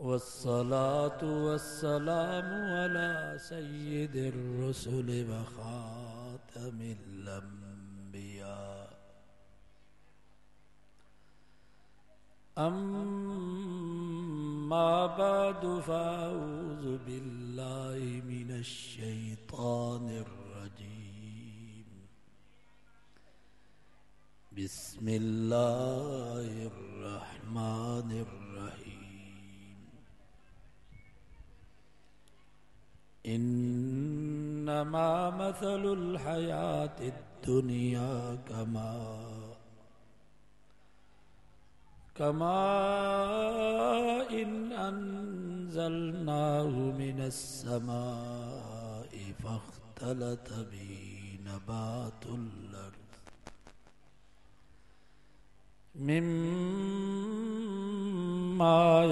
वस्सलातु वस्सलामु अला सय्यिदिर रुसुल व खातमिल अंबिया अम्मा बअदु फ़अऊज़ु बिल्लाहि मिनश शैतानिर रजीम बिस्मिल्लाहिर रहमानिर रहीम इन्नमा मसलुल हयातिद दुनिया कमाइन अंज़लनाहु मिनस समाई फ़ख्तलत बिही नबातुल अर्द मिम्मा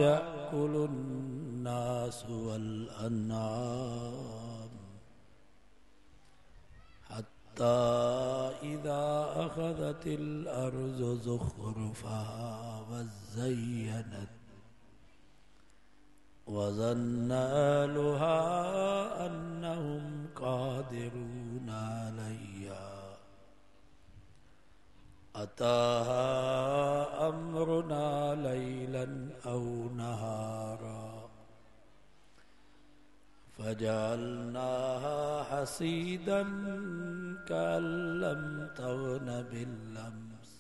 यअकुलुन नासु वल अन्आम हत्ता इज़ा अख़ज़तिल अर्ज़ु ज़ुख़्रुफ़हा वज़य्यनत वज़न्न अहलुहा अन्नहुम क़ादिरून अलैहा अताहा अम्रुना लैलन औ नहारा फजअल्नाहा हसीदन कअल्लम तग़न बिल्लम्स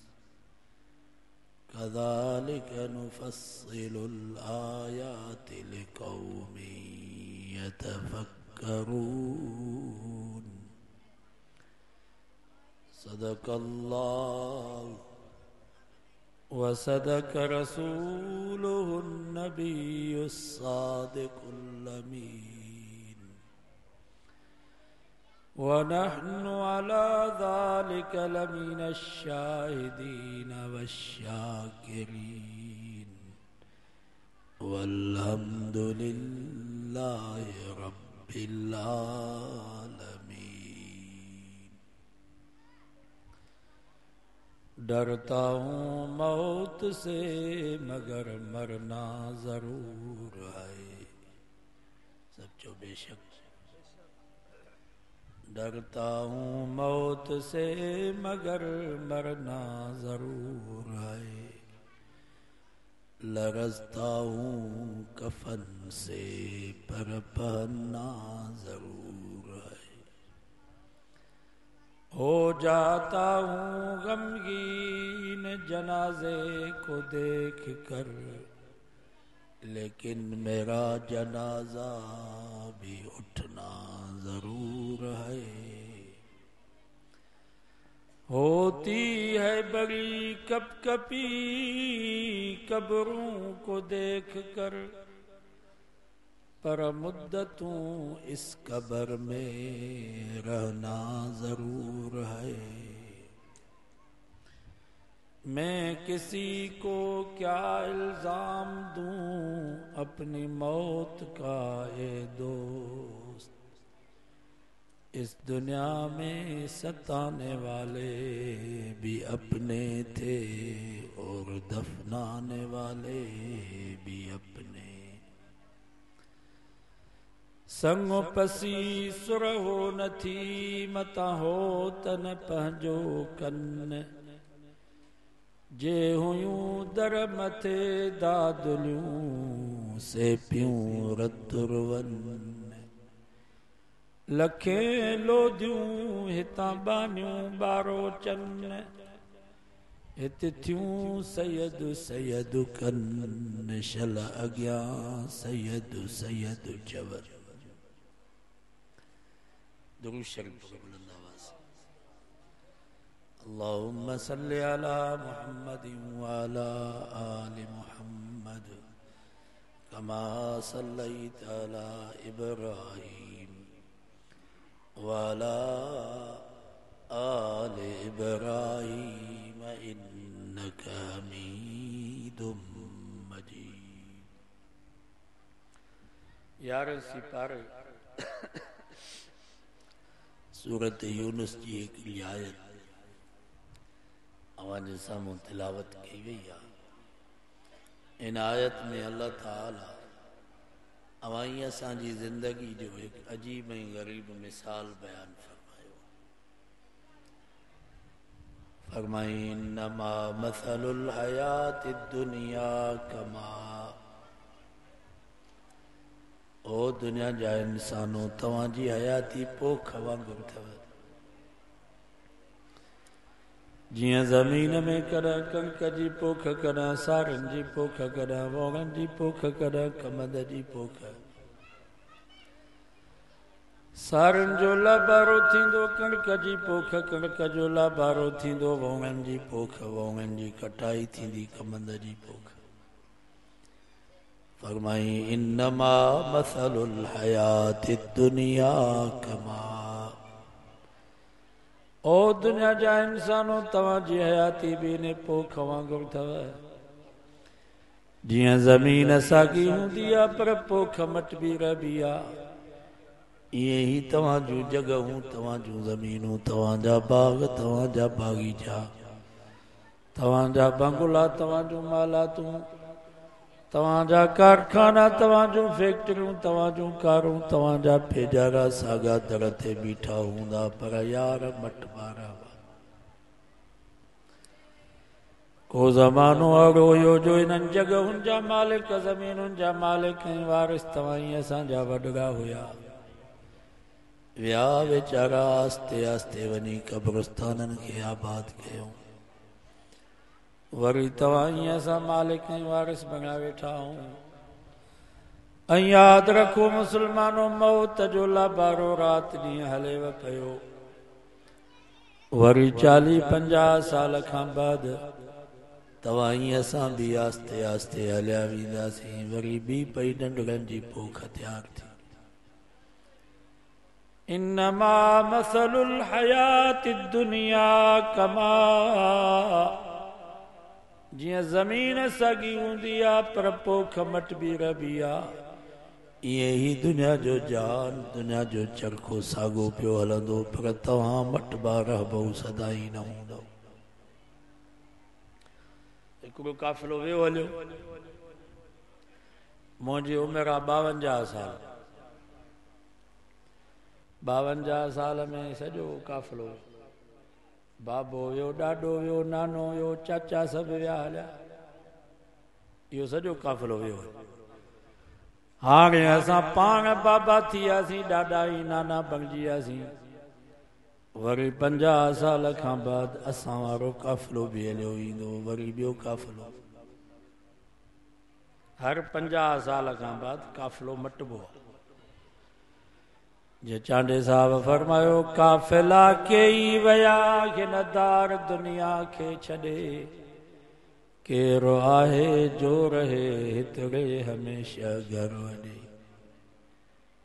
कज़ालिक नुफ़स्सिलुल आयाति लिक़ौमिन यतफ़क्करून सदक़ल्लाहु व सदक़ रसूलुहुन नबियुस सादिक़ुल अमीन व नहनु अला ज़ालिका लमिनश शाहिदीन वश्शाकिरीन वल्हम्दुलिल्लाहि रब्बिल आलमीन। डरता हूँ मौत से मगर मरना जरूर है। सब जो बेशक डरता हूँ मौत से मगर मरना जरूर है। लरज़ता हूँ कफन से पर पहनना जरूर है। हो जाता हूँ गमगीन जनाजे को देख कर, लेकिन मेरा जनाजा भी उठना जरूर है। होती है बड़ी कपकपी कब्रों को देख कर, पर मुद्दतों इस कब्र में रहना जरूर है। मैं किसी को क्या इल्जाम दूं अपनी मौत का ए दोस्त। इस दुनिया में सताने वाले भी अपने थे और दफनाने वाले भी अपने। संगो पसी सुरहो नथी मता हो तन पंहिंजो कन, जे हुयूं दर मथे दादुलियूं से पियूं रतुरवन। लखे लोदियूं हितां बानियूं बारो चन, हित थियूं सैयद सैयद कन शल अॻियां सैयद सैयद चवर। दुरूद शरीफ बुलंद आवाज़। अल्लाहुम्मा सल्लि अला मुहम्मदिन व अला आलि मुहम्मद कमा सल्लैत अला इब्राहीम व अला आलि इब्राहीम इन्नका हमीदुम मजीद। यार सिपार सूरत यूनुस जी हिकिड़ी आयत अवांजे साम्हूं तिलावत कई वई आहे। इन आयत में अल्लाह ताला अवाई असांजी ज़िंदगी जो एक अजीब ऐं ग़रीब मिसाल बयान फरमायो। फरमाई इन्नमा मसलुल हयाति दुनिया कमा, ओ दुनिया जा इंसानों तव्हांजी हयाती पोख वांगुरु अथव। जियां ज़मीन में कॾहिं कणिक जी पोख, कॾहिं सारनि जी पोख, कॾहिं वोङनि जी पोख, कॾहिं कमंद जी पोख। सारनि जो लाबारो थींदो कणिक जी पोख, कणिक जो लाबारो थींदो वोङनि जी पोख, वोङनि जी कटाई थींदी कमंद जी पोख। फरमाई इन्नमा मसलुल हयाति दुनिया कमा, ओ दुनिया जा इंसानों तव्हांजी हयाती भी ने पोख वांगुरु अथव। जियां ज़मीन साॻी हूंदी आहे पर पोख मटबी रहबी आहे, ईअं ई तव्हां जूं जॻहूं, तव्हां जूं ज़मीनूं, तव्हांजा बाग, तव्हांजा बाग़ीचा, तव्हांजा बंगला, तव्हां जूं मालातूं, तव्हांजा कारखाना, तव्हां जूं फैक्ट्रियूं, तव्हां जूं कारूं, तव्हांजा फेजारा साॻा दर ते बीठा हूंदा पर यार मटबा रहबा। को ज़मानो अहिड़ो हुयो जो इन्हनि जॻहुनि जा मालिक, ज़मीनुनि जा मालिक ऐं वारिस तव्हां ई असांजा वॾड़ा हुया। विया वीचारा आस्ते आस्ते वञी क़ब्रस्ताननि खे आबाद कयूं। वरी तव्हां ई असां मालिक ऐं वारिस बणिया वेठा आहियूं। ऐं यादि रखो मुस्लमानों, मौत जो लाबारो राति ॾींहुं हलेव पियो। वरी 40-50 साल खां बाद तव्हां ई असां बि आस्ते आस्ते हलिया वेंदासीं। वरी ॿी पई नंढड़नि जी पोख तयार थी। इन्नमा मसलुल हयाति दुनिया कमा, जियां ज़मीन साॻी हूंदी आहे पर पोख मटबी रहबी आहे, ईअं ई दुनिया जो जान, दुनिया जो चरखो साॻो पियो हलंदो पर तव्हां मटबा रहबो सदाई न हूंदो। हिकिड़ो काफ़िलो वियो हलियो, मुंहिंजी उमिरि आहे 52 साल। 52 साल में सॼो काफ़िलो, बाबो वियो, ॾाॾो वियो, नानो वियो, चाचा सभु विया हलिया। इहो सॼो काफ़िलो वियो। हाणे असां पाण बाबा थी वियासीं, ॾाॾा ई नाना बणिजी वियासीं। वरी 50 साल खां बाद असां वारो काफ़िलो बि हलियो ईंदो, वरी ॿियो काफ़िलो। हर 50 साल खां बाद काफ़िलो मटिबो। जे चांडे साहब फरमायो, काफ़िला कई वया हिनदार दुनिया खे छॾे, केरो आहे जो रहे हितड़े हमेशा घर वॾे।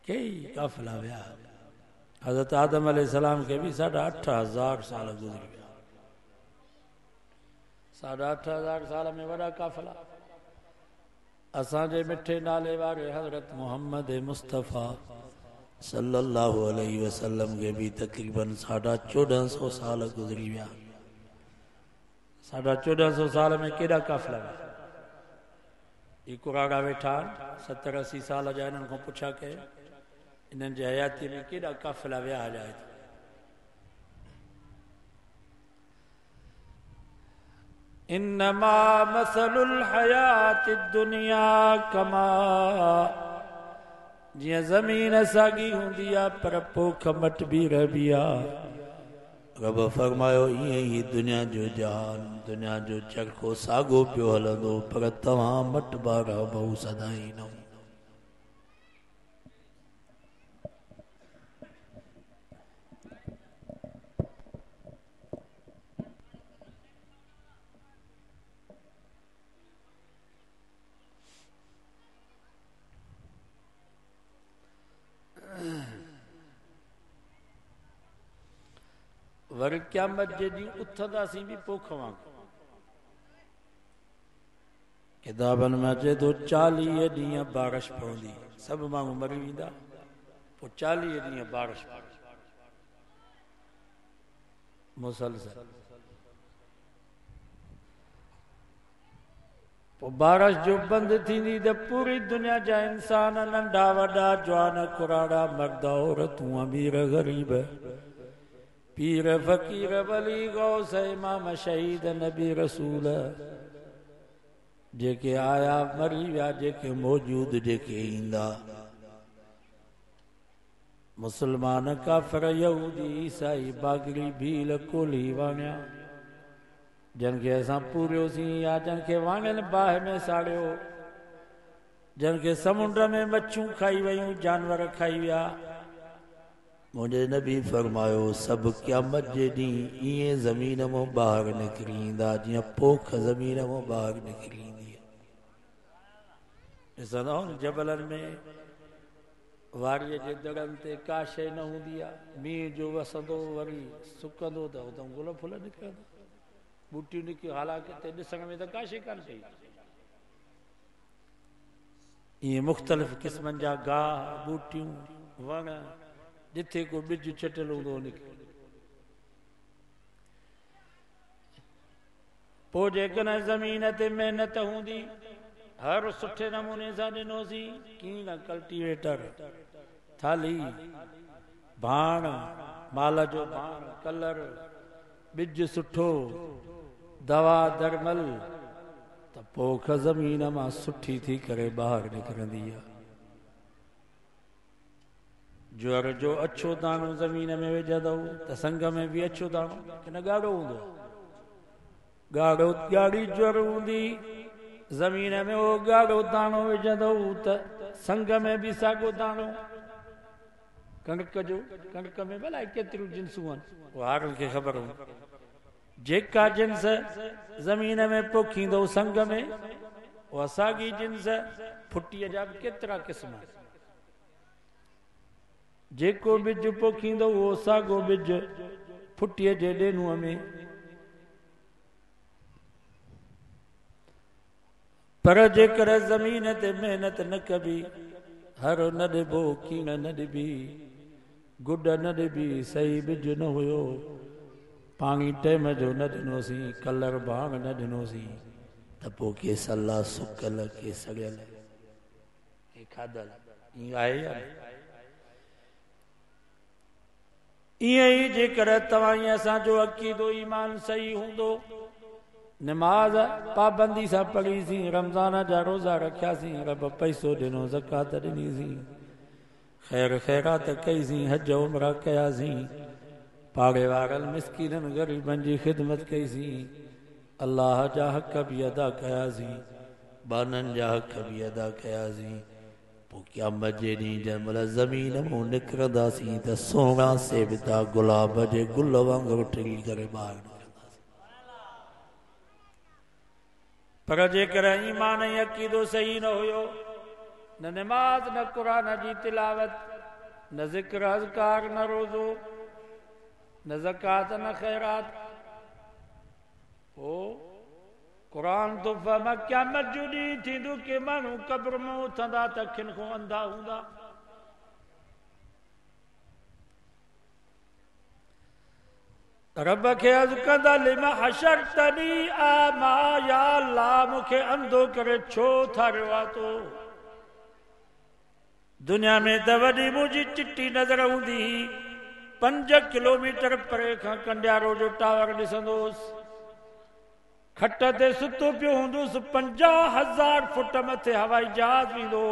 कई काफ़िला विया। हज़रत आदम अलैहिस्सलाम के भी 8,500 साल गुज़री विया। 8,500 साल में वॾा काफ़िला। असांजे मिठे नाले वारे हज़रत मोहम्मद मुस्तफ़ा सल्लल्लाहु अलैहि वसल्लम के भी तकरीबन 1450 साल गुज़री विया। 1450 साल में केॾा काफ़िला विया। ये कुराड़ा वेठा 70-80 साल जा, इन्हनि खां पुछा कयो इन्हनि जी हयाती में केॾा काफ़िला विया हलिया। इन्नमा मसलुल हयाति दुनिया कमा, जियां ज़मीन साॻी हूंदी आहे पर पोख मटबी रहबी आहे। रब फरमायो, ईअं ई दुनिया जो जहान, दुनिया जो चरखो साॻो पियो हलंदो पर तव्हां मटबा रहबो सदाई न। वरी क़यामत जे ॾींहुं उथंदासीं बि पोख वांगुरु। किताबनि में अचे थो 40 ॾींहं बारिश पवंदी, सभु माण्हू मरी वेंदा, पोइ 40 ॾींहं बारिश मुसलसल। बारिश जो बंद थींदी त पूरी दुनिया जा इंसान नंढा वॾा जवान कुराड़ा मर्द औरतूं अमीर ग़रीब पीर फ़कीर वली गौस इमाम शहीद नबी रसूल जेके आया मरी विया जेके मौजूद जेके ईंदा मुसलमान काफ़िर यहूदी ईसाई बागरी भील कोली वाणिया जिनके असां पूरियोसीं या जिनके वांगन बाह में साड़ियो जिनके समुंड में मच्छूं खाई वयूं जानवर खाई विया मुझे नबी फरमायो सब क़यामत जे ॾींहुं ईअं ज़मीन मां ॿाहिरि निकिरी ईंदा जीअं पोख ज़मीन मां ॿाहिरि निकिरी ईंदी आहे। ॾिसंदा न जबलनि में वाड़ीअ जे दड़नि ते का शइ न हूंदी आहे मींहं जो वसंदो वरी सुकंदो त उतां गुल फुल निकिरंदा बूटियूं निकियूं हालांकि ते ॾिसण में त का शइ कान पई ईअं मुख़्तलिफ़ क़िस्मनि जा गाह बूटियूं वण जिथे को ॿिज छटियल हूंदो निकिरे पोइ जेकॾहिं ज़मीन ते महिनत हूंदी हर सुठे नमूने सां ॾिनोसीं कीन कल्टीवेटर थाली भाण माल जो भाण कलर ॿिज सुठो दवा दरमल त पोख ज़मीन मां सुठी थी करे ॿाहिरि निकिरंदी आहे। ज्वर जो अछो दाणो ज़मीन में विझंदव त संग में बि अछो दाणो की न ॻाढ़ो हूंदो ॻाढ़ो ॻाढ़ी ज्वर हूंदी ज़मीन में उहो ॻाढ़ो दाणो विझंदव त संग में बि साॻियो दाणो कणिक जो कणिक में भला केतिरियूं जिन्सूं आहिनि उहा हारनि खे ख़बर हूंदी जेका जिन्स ज़मीन में पोखींदो संग में उहा साॻी जिन्स फुटीअ जा बि केतिरा क़िस्म जेको ॿिज पोखींदो उहो साॻियो ॿिज फुटीअ जे ॾेनुअ में पर जेकर ज़मीन ते महिनत न कबी हर न ॾिबो कीन न ॾिबी गुड न ॾिबी सही ॿिज न हुयो पाणी टाइम जो न ॾिनोसीं कलर भाण न ॾिनोसीं त पोइ के सला सुकल के सड़ियल के खाधल ईअं आहे या ईअं ई जेकर तव्हां ईअं असांजो अक़ीदो ईमान सही हूंदो नमाज़ पाबंदी सां पढ़ीसीं रमज़ान जा रोज़ा रखियासीं रब पैसो ॾिनो ज़कात ॾिनीसीं ख़ैर ख़ैरात कईसीं हज उमरा कयासीं पाड़े वारनि मिसकीननि ग़रीबनि जी ख़िदमत कईसीं अल्लाह जा हक़ बि अदा कयासीं बाननि जा हक़ बि अदा कयासीं पोइ क़यामत जे ॾींहुं जंहिं महिल ज़मीन मां निकिरंदासीं त सोना सेबता गुलाब जे गुल वांगुरु टिड़ी करे ॿाहिरि निकिरंदासीं पर जेकर ईमान ऐं अक़ीदो सही न हुयो न नमाज़ न क़ुरान जी तिलावत न ज़िक्र अज़कार न रोज़ो न ज़कात न ख़ैरात ओ क़ुरान तो फरमा क़यामत जो ॾींहुं थींदो के माण्हू क़ब्र में उथंदा त अखियुनि खां अंधा हूंदा रब खे अर्ज़ कंदा लिमा हशरतनी आमा या अल्लाह मूंखे अंधो करे छो ठाहियो आहे तो दुनिया में त वॾी मुंहिंजी चिट्टी नज़र हूंदी 5 किलोमीटर परे खां कंडियारो जो टावर ॾिसंदोसि खट ते सुतो पियो हूंदुसि 50,000 फुट मथे हवाई जहाज वेंदो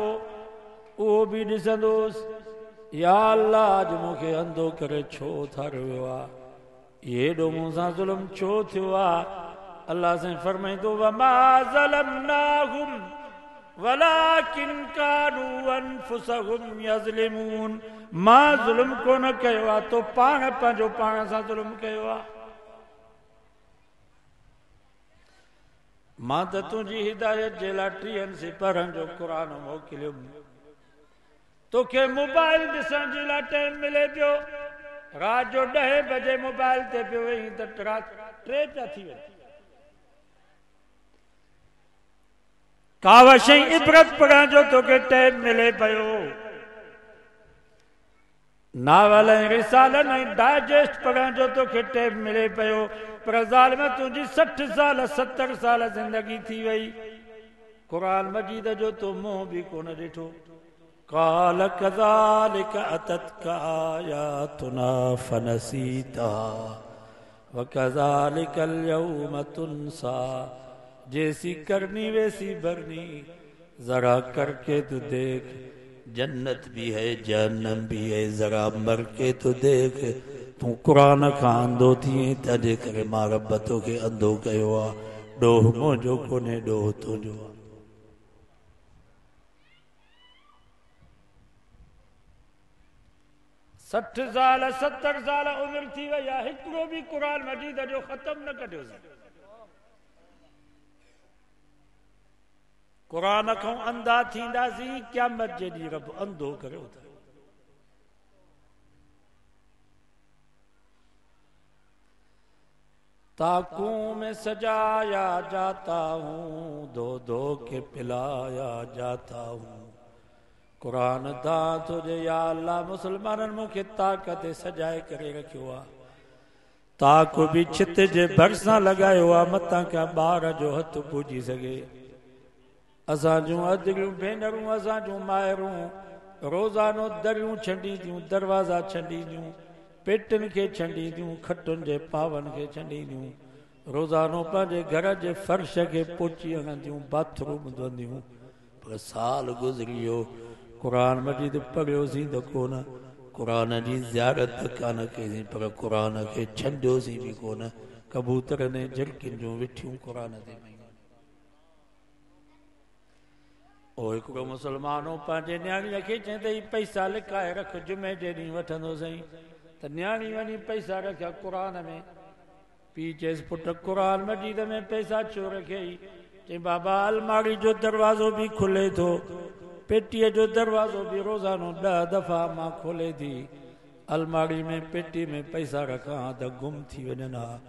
उहो बि ॾिसंदोसि या अल्लाह अॼु मूंखे अंधो करे छो ठाहियो आहे हेॾो मूंसां ज़ुल्म छो थियो आहे अल्लाह साईं फरमाईंदो वमा ज़लमनाहुम वलाकिन कानू अनफुसहुम यज़लिमून मां ज़ुल्म कोन कयो आहे तो पाण पंहिंजो पाण सां ज़ुल्म कयो आहे मां त तुंहिंजी हिदायत जे लाइ 30 सिपरनि जो क़ुरान मोकिलियुमि तोखे मोबाइल ॾिसण जे लाइ टाइम मिले पियो राति जो 10 बजे मोबाइल ते पियो वेही त राति 3 पिया थी वञे काव शइ इबरत पढ़ण जो तोखे टाइम मिले पियो नावल ऐं रिसालनि ऐं डाइजेस्ट पढ़ण जो तोखे टाइम मिले पियो पर ज़ालिम तुंहिंजी 60 साल 70 साल ज़िंदगी थी वई क़ुरान मजीद जो तो मुंहुं बि कोन ॾिठो। क़ाल कज़ालिक अततक आयातुना फनसीतहा व कज़ालिकल यौम तुनसा। जैसी करनी वैसी भरनी, जरा करके तो देख, जन्नत भी है जहन्नम भी है, जरा मर के तो देख। तू क़ुरान खां अंधो थिए तंहिंजे करे मां रब तोखे अंधो कयो आहे। ॾोह मुंहिंजो कोन्हे, ॾोह तुंहिंजो आहे। 60 साल 70 साल उमिरि थी वई आहे, हिकिड़ो बि क़ुरान मजीद जो ख़तम न कढियोसीं। क़ुरान खां अंधा थींदासीं, क़यामत जे ॾींहुं रब अंधो करे उथारे। ताकों में सजाया जाता हूँ, दो दो के पिलाया जाता हूँ। क़ुरान दा तुझे या अल्लाह मुसलमाननि मूंखे ताक़त सजाए करे रखियो आहे। ताक बि छित जे भरिसां लॻायो आहे, मथां खां ॿार जो हथ पुॼी सघे। असां जूं अदरियूं भेनरूं, असां जूं माइरूं रोज़ानो दरियूं छंडींदियूं, दरवाज़ा छंडींदियूं, पेटनि खे छंडींदियूं, खटुनि जे पावनि खे छंडींदियूं, रोज़ानो पंहिंजे घर जे फर्श खे पोची हणंदियूं, बाथरूम धोंदियूं। पर साल गुज़री वियो, क़ुरान मजीद पढ़ियोसीं त कोन, क़ुरान जी ज़ियारत कान कईसीं, पर क़ुरान खे छंडियोसीं बि कोन। कबूतर ने झिरकियुनि जूं विठियूं क़ुरान ते पयूं। ओ हिकिड़ो मुसलमानो पंहिंजे न्याणीअ खे चई त ही पैसा लिकाए रख, जुमे जे ॾींहुं वठंदो सही। त न्याणी वञी पैसा रखिया क़ुरान में। पीउ चयसि पुट क़ुरान मजीद में पैसा छो रखियई? चई बाबा अलमारी जो दरवाज़ो बि खुले थो, पेटीअ जो दरवाज़ो बि रोज़ानो 10 दफ़ा मां खोले थी। अलमारी में पेटी में पैसा रखां त गुम थी वञनि हा।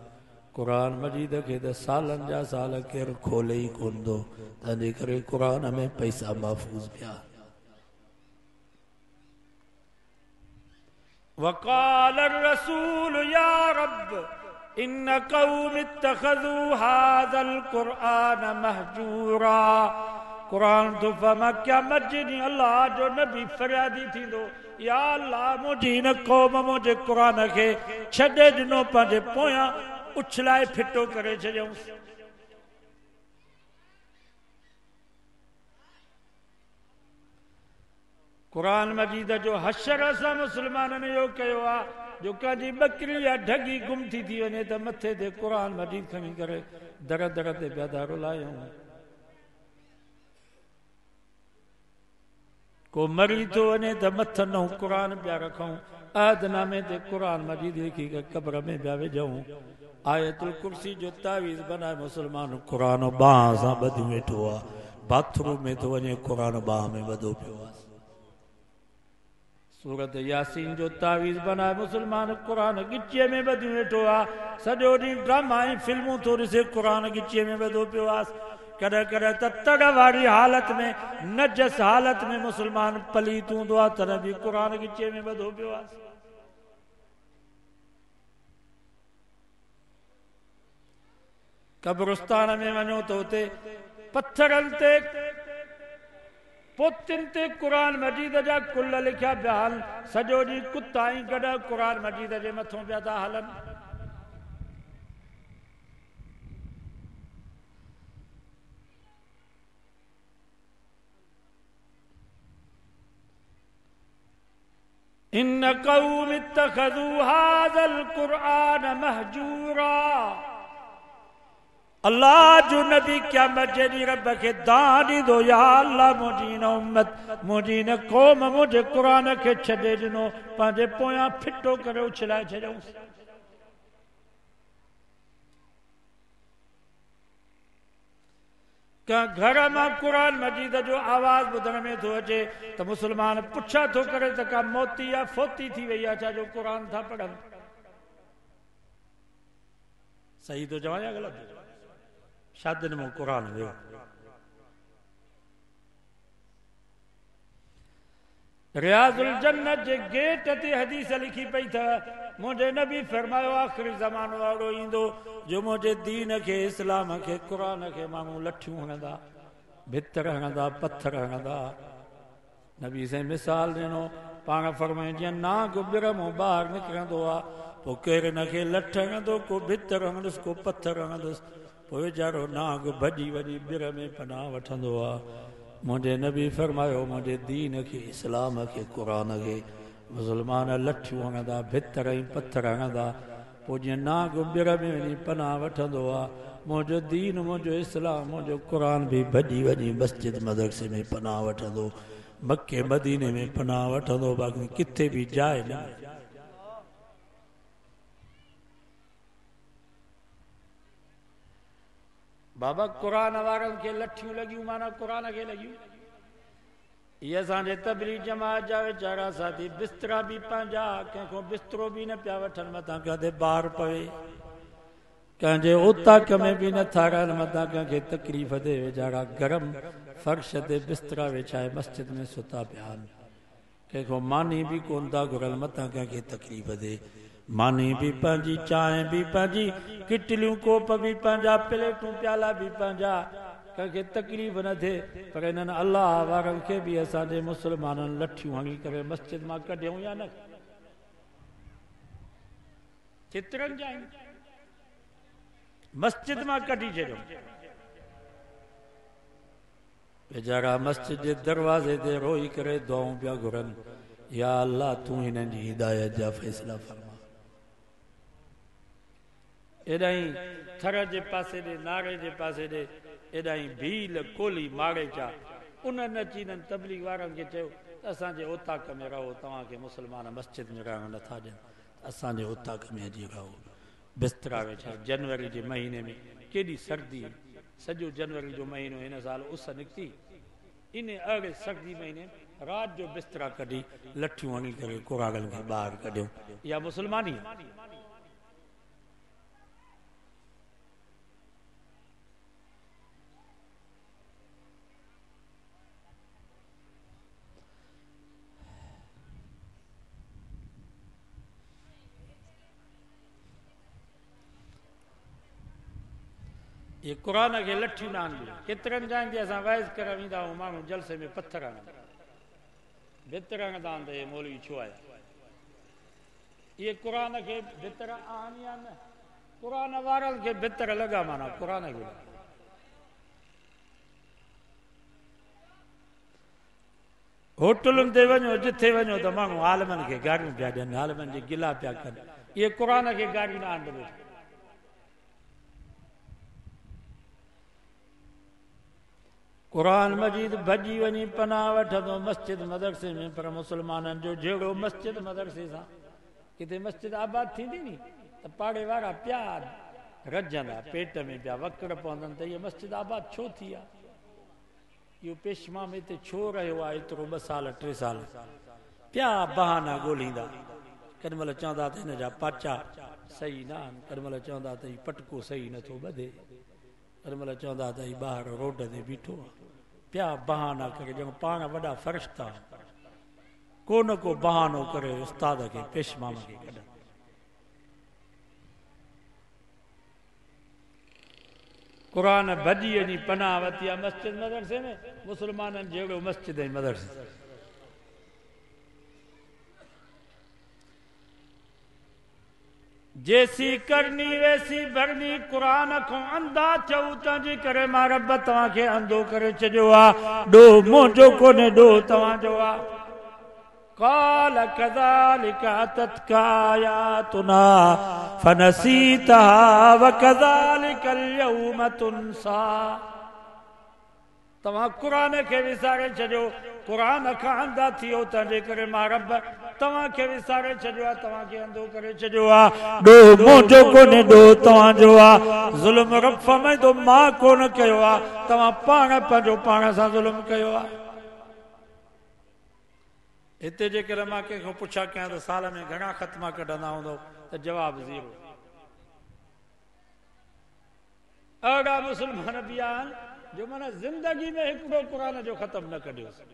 क़ुरान मजीद खे त सालनि जा साल केरु खोले ई कोन थो, तंहिंजे करे क़ुरान में पैसा महफ़ूज़ पिया। वक़ाल रसूल या रब इन क़ौम इत्तख़ज़ू हाज़ल क़ुरआन महजूरा। क़ुरान तो फरमा क़यामत जे ॾींहुं अल्लाह जो नबी फरियादी थींदो, या अल्लाह मुंहिंजी हिन क़ौम मुंहिंजे क़ुरान खे छॾे ॾिनो, पंहिंजे पोयां उछलाए फिटो करे छॾियऊंसि। क़ुरान मजीद जो हशर असां मुसलमाननि इहो कयो आहे, जो कंहिंजी ॿकरी या ढगी गुम थी वञे त मथे ते क़ुरान मजीद खणी करे दर दर ते पिया था रुलायूं। को मरी थो वञे त मथनो क़ुरान पिया रखूं, अहदनामे ते क़ुरान मजीद लिखी करे क़ब्र में पिया विझूं। आयतुल कुर्सी जो तावीज़ बनाए मुसलमान क़ुरान बाह सां ॿधी वेठो आहे। बाथरूम में थो वञे क़ुरान बाह में ॿधो पियो आहे। सूरत यासीन जो तावीज़ बनाए मुसलमान क़ुरान गिचीअ में ॿधी वेठो आहे। सॼो ॾींहुं ड्रामा ऐं फिल्मूं थो ॾिसे, क़ुरान गिचीअ में ॿधो पियो आहे। कॾहिं कॾहिं त तड़ वारी हालत में, नजस हालत में मुसलमान पलीत हूंदो आहे, तॾहिं बि क़ुरान गिचीअ में ॿधो पियो आहे। कब्रिस्तान में वञो त हुते पत्थरनि ते, पोतियुनि ते क़ुरान मजीद जा कुल लिखिया पिया आहिनि। सॼो ॾींहुं कुता ऐं गॾ क़ुरान मजीद जे मथां पिया था हलनि। इन क़ौम इत्तख़ज़ू हाज़ल क़ुरआन महजूरा। अल्लाह जो नबी क़यामत जे ॾींहुं रब खे दान ॾींदो, या अल्लाह मुंहिंजी हिन उम्मत, मुंहिंजी हिन क़ौम मुंहिंजे क़ुरान खे छॾे ॾिनो, पंहिंजे पोयां फिटो करे उछलाए छॾियऊंसि। कंहिं घर मां क़ुरान मजीद जो आवाज़ ॿुधण में थो अचे त मुसलमान पुछा थो करे त का मोती या फोती थी वई आहे छा जो क़ुरान था पढ़नि? सही थो चवां या ग़लति? शादियुनि में क़ुरान वियो। रियाज़ुल जन्नत जे गेट ते हदीस लिखी पई अथव, मुंहिंजे नबी फरमायो आख़िरी ज़मानो अहिड़ो ईंदो जो मुंहिंजे दीन खे, इस्लाम खे, क़ुरान खे माण्हू लठियूं हणंदा। भितर हणंदा पत्थर हणंदा नबी से मिसाल ॾिनो पाण फरमाए जीअं नाग ॿिर मां ॿाहिरि निकिरंदो आहे पोइ केरु हिनखे लठ हणंदो को भितर हणंदुसि को पत्थर हणंदुसि पोइ वीचारो नाग भॼी वञी ॿिर में पनाह वठंदो आहे मुंहिंजे नबी फरमायो मुंहिंजे दीन खे इस्लाम खे क़ुर खे मुस्लमान लठियूं हणंदा भितर ऐं पत्थर हणंदा पोइ जीअं नाग ॿिर में वञी पनाह वठंदो आहे मुंहिंजो दीन मुंहिंजो इस्लाम मुंहिंजो क़ुर बि भॼी वञी मस्जिद मदरसे में पनाह वठंदो मके मदीने में पनाह वठंदो बाक़ी किथे बि जाइ न बाबा क़ुर वारनि खे लठियूं लॻियूं माना क़ुर खे लॻियूं इहे असांजे तबलीग जमात जा वीचारा साथी बिस्तरा बि पंहिंजा कंहिंखो बिस्तरो बि न पिया वठनि मथां किथे ॿार पवे कंहिंजे उताक में बि नथा रहनि मथां कंहिंखे तकलीफ़ थिए वीचारा गरम फर्श ते बिस्तरा विछाए मस्जिद में सुता पिया आहिनि कंहिंखो मानी बि कोन था घुरनि मथां कंहिंखे तकलीफ़ थिए मानी बि पंहिंजी चांहि बि पंहिंजी किटलियूं कोप बि पंहिंजा प्लेटूं प्याला बि पंहिंजा कंहिंखे तकलीफ़ न थिए पर हिननि अलाह वारनि खे बि असांजे मुस्लमाननि लठियूं हणी करे मस्जिद मां कढियऊं या न केतिरनि जा मस्जिद मां कढी छॾियो वीचारा मस्जिद जे दरवाज़े ते रोई करे दुआऊं पिया घुरनि या अल्लाह तूं हिननि जी हिदायत जा फ़ैसिला फरमा एॾाई थर जे पासे ॾे नारे जे पासे ॾे एॾाई भील कोली माड़े चा उन्हनि अची हिननि तबलीग वारनि खे चयो त असांजे ओताक में रहो तव्हांखे मुस्लमान मस्जिद में रहण नथा ॾियनि असांजे ओताक में अची रहो बिस्तरा वेठा जनवरी जे महीने में केॾी सर्दी सॼो जनवरी जो महीनो हिन साल उस निकिती इन अहिड़े सर्दी महीने राति जो बिस्तरा कढी लठियूं हणी करे कुरागनि खे ॿाहिरि कढियूं इहा मुस्लमानी ये कुरान खे लठियूं न आंदियूं केतिरनि जाइनि ते असां वाइज़ करण ईंदा आहियूं माण्हू जलसे में पत्थर हणंदा भितर हणंदा आहिनि त हे मौलवी छो आया इहे क़ुरान खे भितर आहिनि या न क़ुरान वारनि खे भितर लॻा माना क़ुरान खे होटलुनि ते वञो जिथे वञो त माण्हू आलमनि खे गारियूं पिया ॾियनि आलमनि जी गिला पिया कनि इहे क़ुरान खे गारियूं न आंदो क़ुरान मजीद भॼी वञी पनाह वठंदो मस्जिद मदरसे में पर मुस्लमाननि जो जहिड़ो मस्जिद मदरसे सां किथे मस्जिद आबाद थींदी नी त पाड़े वारा पिया रजंदा पेट में पिया वकर पवंदनि त इहा मस्जिद आबाद छो थी आहे इहो पेशमा में हिते छो रहियो आहे एतिरो 2 साल 3 साल पिया बहाना ॻोल्हींदा केॾी महिल चवंदा त हिन जा पाचा सही न आहिनि केॾी महिल चवंदा त हीउ पटको सही नथो ॿधे केॾी महिल चवंदा त हीउ ॿाहिरि रोड ते बीठो आहे पिया बहाना करे ॼण पाण वॾा फ़रिश्ता को न को बहानो करे उस्ताद खे पेशमाम खे कढनि क़ुरान भॼी वञी पनाह वरिती आहे मस्जिद मदरसे में मुस्लमाननि जहिड़ो मस्जिद ऐं मदरसे जैसी करनी वैसी भरनी क़ुरान खां अंधा चऊं तंहिंजे करे मां रब तव्हांखे अंधो करे छॾियो आहे ॾोह मुंहिंजो कोन्हे ॾोह तव्हांजो आहे قال كذلك أتتك آياتنا فنسيتها وكذلك اليوم تنسى तव्हां क़ुरान खे विसारे छॾियो क़ुरान खां अंधा थी वियो तंहिंजे करे मां रब तव्हांखे विसारे छॾियो आहे तव्हांखे अंधो करे छॾियो आहे ॾोह मुंहिंजो कोन्हे ॾोह तव्हांजो आहे ज़ुल्म रब फरमाईंदो मां कोन कयो आहे तव्हां पाण पंहिंजो पाण सां ज़ुल्म कयो आहे हिते जेकर मां कंहिंखां पुछा कयां त साल में घणा ख़त्मा कढंदा हूंदो त जवाबु ज़ीरो अहिड़ा मुस्लमान बि आहिनि जो माना ज़िंदगी में हिकिड़ो क़ुरान जो ख़तम न कढियोसि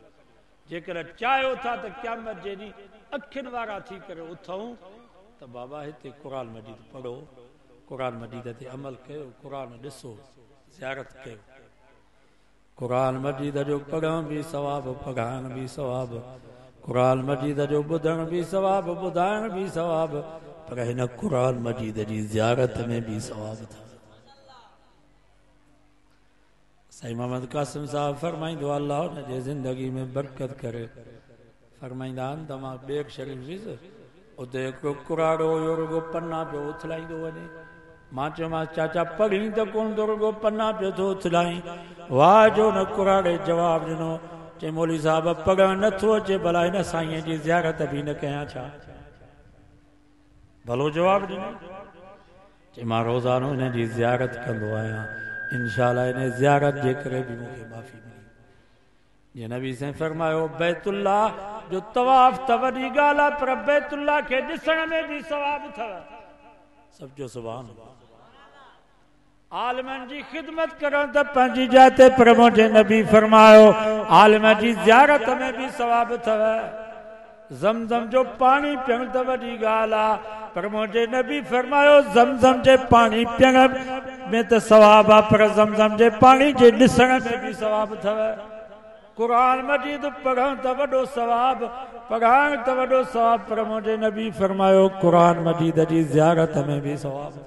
जेकर चाहियो था त क़यामत जे ॾींहुं अखियुनि वारा थी करे उथूं त बाबा हिते क़ुरान मजीद पढ़ो क़ुरान मजीद ते अमल कयो क़ुरान ॾिसो ज़ियारत कयो कुरान मजीद जो पढ़ण भी सवाब, पढ़ाइण भी सवाब, कुरान मजीद जो ॿुधण भी सवाब, ॿुधाइण भी सवाब, पर हिन कुरान मजीद जी ज़ियारत में भी सवाब था। साईं मोहम्मद कासिम साहब फरमाईंदो अल्लाह हुन जे ज़िंदगी में बरकत करे। फरमाईंदा आहिनि त मां ॿेग शरीफ़ वियुसि, उते हिकिड़ो कुराड़ो हुयो, रुगो पन्ना पियो उथलाईंदो वञे। मां चयोमांसि चाचा पढ़ी त कोन थो, रुगो पन्ना पियो थो उथलाई। वाह जो न कुराड़े जवाबु ॾिनो, चई मौली साहब पढ़णु नथो अचे, भला हिन साईंअ जी ज़ियारत बि न कयां छा? भलो जवाबु ॾिनो। चई मां रोज़ानो हिन जी ज़ियारत कंदो आहियां, इंशाअल्लाह हिन ज़ियारत जे करे बि मूंखे माफ़ी मिली। जीअं नबी साईं फरमायो बैतुल्लाह जो तवाफ़ त वॾी ॻाल्हि आहे, पर बैतुल्लाह खे ॾिसण में बि सवाब अथव। सब जो सुभान अल्लाह। आलमन जी खिदमत करण त पंहिंजी जाइ ते, पर मुंहिंजे नबी फरमायो आलम जी ज़ियारत में भी सवाब अथव। ज़मज़म जो पानी पियण त वॾी ॻाल्हि आहे, पर मुंहिंजे नबी फरमायो ज़मज़म जे पानी पियण में त सवाब आहे, पर ज़मज़म जे पानी जे ॾिसण में भी सवाब अथव। कुरान मजीद पढ़ण त वॾो सवाब, पढ़ाइण त वॾो सवाब, पर मुंहिंजे नबी फरमायो कुरान मजीद जी ज़ियारत में भी सवाब।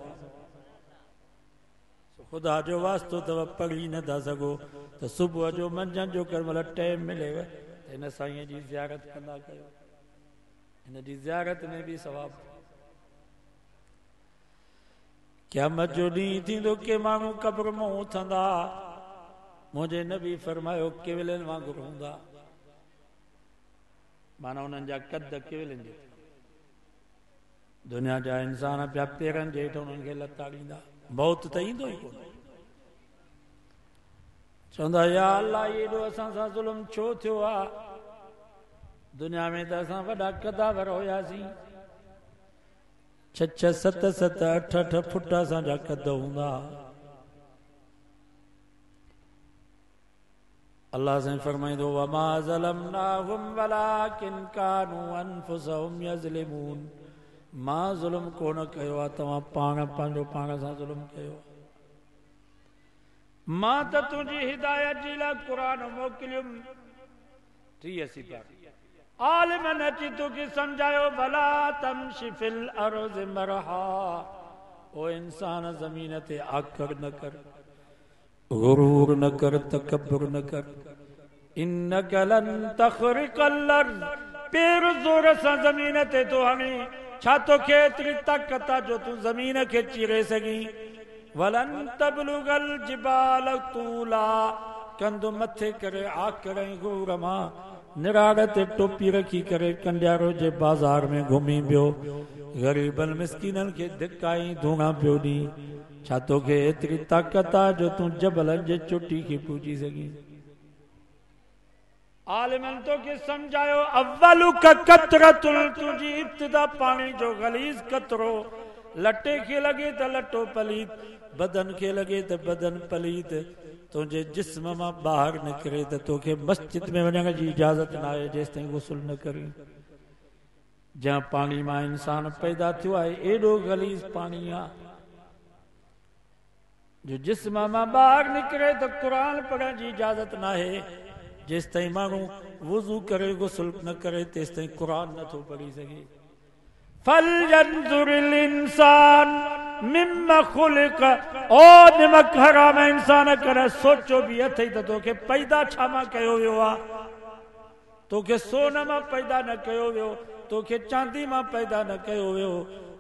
खुदा जो वास्तो अथव, पढ़ी नथा सघो त सुबुह जो मंझंदि जो कंहिं महिल टाइम मिलेव त हिन साईंअ जी ज़ियारत कंदा कयो, हिन जी ज़ियारत में भी सवाब। क़यामत जो ॾींहुं थींदो के माण्हू क़ब्र मां उथंदा, मुंहिंजे नबी फरमायो केवलनि वांगुरु हूंदा, माना उन्हनि जा कद केवलनि जे। दुनिया जा इंसान पिया पेरनि जे हेठि उन्हनि खे लताड़ींदा, मौत त ईंदो ई कोन। चवंदा या अल्लाह एॾो असां सां ज़ुल्म छो थियो आहे? दुनिया में त असां वॾा कदावर हुयासीं, 6-6, 7-7, 8-8 फुट असांजा कद हूंदा। अल्लाह साईं फरमाईंदो वमा ज़लमनाहुम वलाकिन कानू अनफुसहुम यज़लिमून। मां ज़ुल्म कोन कयो आहे, तव्हां पाण पंहिंजो पाण सां ज़ुल्म कयो। मां त तुंहिंजी हिदायत जे लाइ क़ुरान मोकिलियुमि। 83 आलिमन अची तोखे सम्झायो भला तमशी फिल अर्ज़ मरहा, ओ इंसान ज़मीन ते आकर न कर, गुरूर न कर, तकब्बुर न कर। इन्नक लन तख़रिक़ल अर्ज़, पैर ज़ोर सां ज़मीन ते तो हणी, छा तोखे एतिरी ताक़त आहे जो तूं ज़मीन खे चीरे सघीं? वलन तबलुगल जिबाल तूला, कंधु मथे करे आकर ऐं घूर मां निराड़ ते टोपी रखी करे कंडियारो जे बाज़ार में घुमी पियो, ग़रीबनि मिस्कीननि खे धिकाई धूणा पियो ॾी। छा तोखे एतिरी ताक़त आहे जो तूं जबलनि जे चोटी खे पूजी सघीं? आलिमन तोखे सम्झायो अव्वलु कतरतुल, तुंहिंजी इब्तिदा पाणी जो गलीज़ कतरो। लटे खे लॻे त लटो पलीत, बदन खे लॻे त बदन पलीत, तुंहिंजे जिस्म मां ॿाहिरि निकिरे त तोखे मस्जिद में वञण जी इजाज़त न आहे जेसिताईं गुस्ल न करी। जंहिं पाणी मां इंसान पैदा थियो आहे एॾो गलीज़ पाणी आहे जो जिस्म मां ॿाहिरि निकिरे त क़ुरान पढ़ण जी इजाज़त न आहे। जेसिताईं माण्हू वुज़ू करे गुस्ल न करे तेसिताईं क़ुरान नथो पढ़ी सघे। फलयंजुरिल इंसान मिम्मा खुलिक, ओ निमक हराम इंसान कर सोचो बि अथई त तोखे पैदा छा मां कयो वियो आहे? तोखे सोन मां पैदा न कयो वियो, तोखे चांदी मां पैदा न कयो वियो,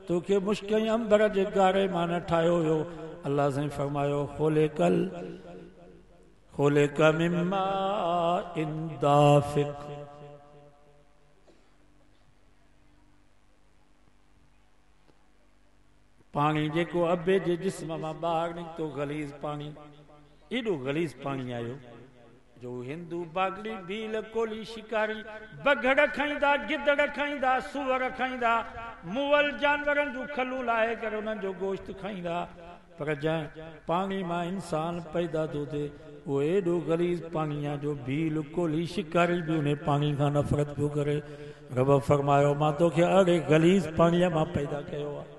तोखे मुश्क अंबर जे गारे मां न ठाहियो वियो। अल्लाह साईं फरमायो खुलिक मिम्मा इन दाफिक, पाणी जेको अबे जे जिस्म मां ॿाहिरि निकितो गलीज़ पाणी, एॾो गलीज़ पाणी आयो जो हिंदू बागड़ी भील कोली शिकारी बघड़ खाईंदा, गिदड़ खाईंदा, सूअर खाईंदा, मुअल जानवरनि जूं खलूं लाहे करे उन्हनि जो गोश्त खाईंदा, पर जंहिं पाणी मां इंसान पैदा थो थिए उहो एॾो गलीज़ पाणी आहे जो भील कोली शिकारी बि उन पाणी खां नफ़रत पियो करे। रब फरमायो मां तोखे अहिड़े गलीज़ पाणीअ मां पैदा कयो आहे।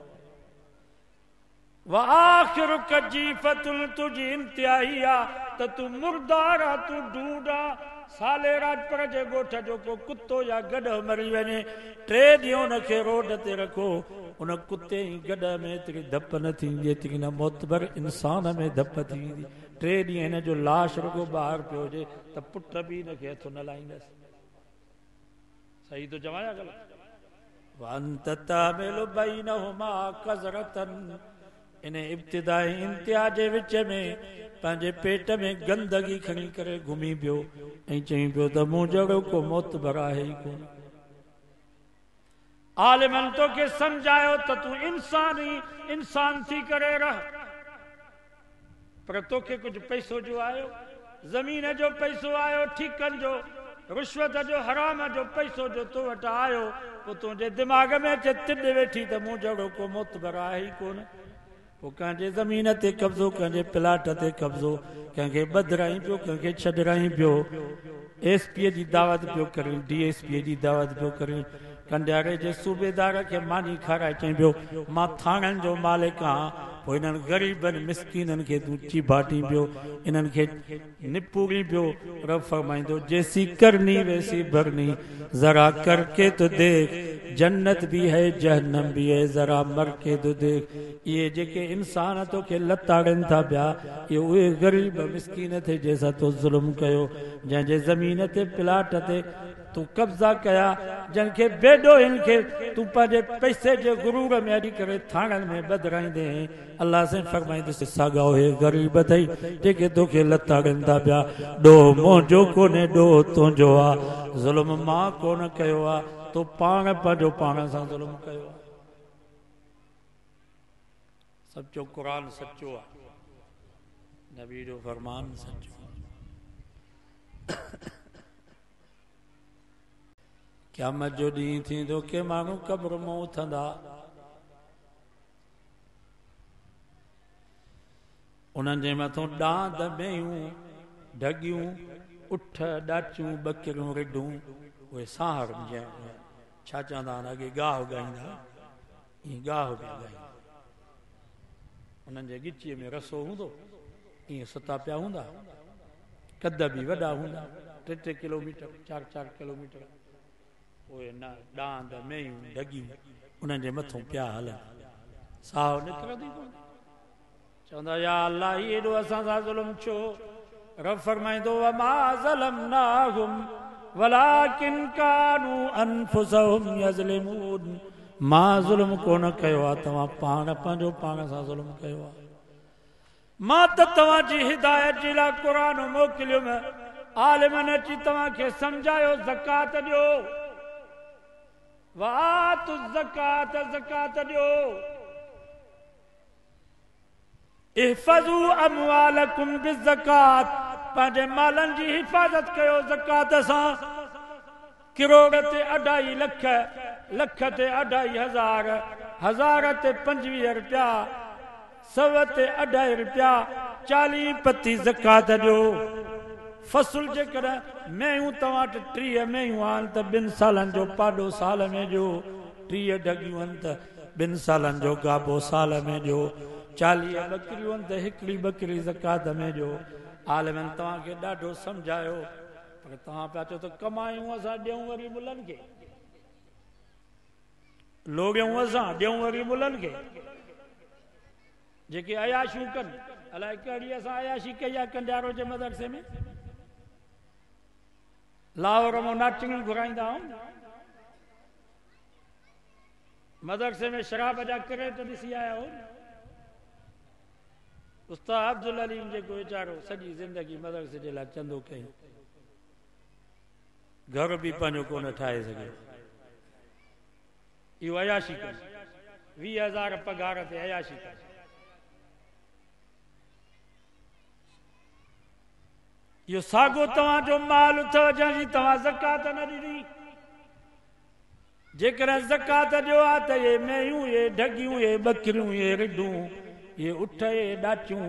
व आखिर कजीफतुल तुझी इंतिहाई आहे त तूं मुर्दार आहे, तूं ढूंढा साले राजपर जे ॻोठ जो को कुत्तो या गॾ मरी वञे, 3 ॾींहं उनखे रोड ते रखो, उन कुत्ते जी गॾ में एतिरी धप न थींदी जेतिरी न मोतबर इंसान में धप थींदी। 3 ॾींहं हिन जो लाश रुगो ॿाहिरि पियो हुजे त पुट बि हिनखे हथु न लाहींदसि। सही तो चवां या ग़लति? वअंत तामिलु बैनहुमा कज़रतन, इन इब्तिदाई इंतिहा जे विच में पंहिंजे पेट में गंदगी खणी करे घुमी पियो ऐं चई पियो त मूं जहिड़ो को मोतबर आहे ई कोन। आलिमन तोखे सम्झायो त तूं इंसान थी करे रह, पर तोखे कुझु पैसो जो आयो, ज़मीन जो पैसो आयो, ठीकनि जो, रुश्वत जो, हराम जो पैसो जो तो वटि आयो, पोइ तुंहिंजे दिमाग़ में अचे तिॾ वेठी त मूं जहिड़ो को मोतबर आहे ई कोन। पोइ कंहिंजे ज़मीन ते कब्ज़ो, कंहिंजे प्लाट ते कब्ज़ो, कंहिंखे ॿधराई पियो, कंहिंखे छॾराई पियो, एसपीअ जी दावत पियो करे, डीएसपीअ जी दावत पियो करे, कंडियारे जे सूबेदार खे मानी खाराए चई पियो मां थाणनि जो मालिक आहियां। पोइ इन्हनि ग़रीबनि मिसकीननि खे तूं चिबाटी पियो, इन्हनि खे निपूरी पियो। रब फरमाईंदो जैसी करनी वैसी भरनी, जरा करके तो देख, जन्नत भी है जहन्नम भी है, जरा मर के तो देख। ये जेके इंसान तोखे लताड़नि था पिया, ये उहे ग़रीब मिसकीन थे जंहिंसां तो ज़ुल्म कयो, जंहिंजे ज़मीन ते प्लाट ते तूं कब्ज़ा कया, जंहिंखे बेडो हिनखे तूं पंहिंजे पैसे जे गुरूर में अॼु करे थाणनि में ॿधराईंदे। अल्लाह से फरमाईंदुसि साॻा उहे ग़रीब अथई जेके तोखे लताड़नि था पिया। ॾोह मुंहिंजो कोन्हे, ॾोह तुंहिंजो आहे, ज़ुल्म मां कोन कयो आहे, तो पाण पंहिंजो पाण सां ज़ुल्म कयो आहे। सचो क़ुरान सचो आहे, नबी जो फरमान सचो। क़यामत जो ॾींहुं थींदो के माण्हू क़ब्र मां उथंदा, उन्हनि जे मथां ॾांद मेयूं ढगियूं उठ ॾाचियूं ॿकिरियूं रिढूं, उहे साहर छा चवंदा आहिनि अॻे गाह ॻाईंदा, ईअं गाह पिया ॻाईंदा। उन्हनि जे ॻिचीअ में रसो हूंदो, ईअं सुता पिया हूंदा, कद बि वॾा हूंदा, 3-3 किलोमीटर 4-4 किलोमीटर। उहे न ॾांद मेयूं ढगियूं उन्हनि जे मथां पिया हलनि, साहु निकिरंदी कोन। चवंदा या अल्लाह एॾो असां सां ज़ुल्म छो? रब फरमाईंदो वमा ज़लमनाहुम वलाकिन कानू अनफुसहुम यज़लिमून, मां ज़ुल्म कोन कयो आहे, तव्हां पाण पंहिंजो पाण सां ज़ुल्म कयो आहे। मां त तव्हांजी हिदायत जे लाइ क़ुरान मोकिलियुमि, आलिमन अची तव्हांखे सम्झायो ज़कात ॾियो, वातु ज़कात, ज़कात ॾियो, इहफ़ज़ू अमवालकुम बिज़कात, पंहिंजे मालनि जी हिफ़ाज़त कयो ज़कात सां। किरोड़ ते 2.5 लख, लख ते 2.5 हज़ार, हज़ार ते 25 रुपया, 100 ते 2.5 रुपया, 40 पती ज़कात ॾियो। फसल जेकॾहिं मेयूं तव्हां वटि 30 मेयूं आहिनि त 2 सालनि जो पाॾो साल में ॾियो, 30 ढगियूं आहिनि त 2 सालनि जो गाबो साल में ॾियो, 40 ॿकरियूं आहिनि त 1 ॿकरी ज़कात में ॾियो। आलिमनि तव्हांखे ॾाढो सम्झायो, पर तव्हां पिया चओ त कमायूं असां ॾियूं वरी मुलनि खे, लोड़ियूं असां ॾियूं वरी मुलनि खे। जेके अयाशियूं कनि, अलाए कहिड़ी असां अयाशी कई आहे कंडियारो जे मदरसे में, लाहौर मां नाचिंगियूं घुराईंदा आहियूं, मदरसे में शराब जा क्रेट ॾिसी आया हो। उस्ताद अब्दुल अलीम जेको वीचारो सॼी ज़िंदगी मदरसे जे लाइ चंदो कई, घर बि पंहिंजो कोन ठाहे सघियो, इहो अयाशी कनि, 20,000 पघार ते अयाशी कनि। इहो साॻियो तव्हांजो माल अथव जंहिंजी तव्हां ज़कात न ॾिनी। जेकॾहिं ज़कात ॾियो आहे त इहे मेयूं, इहे ढगियूं, इहे ॿकरियूं, इहे रिढूं, इहे उठ, इहे ॾाचियूं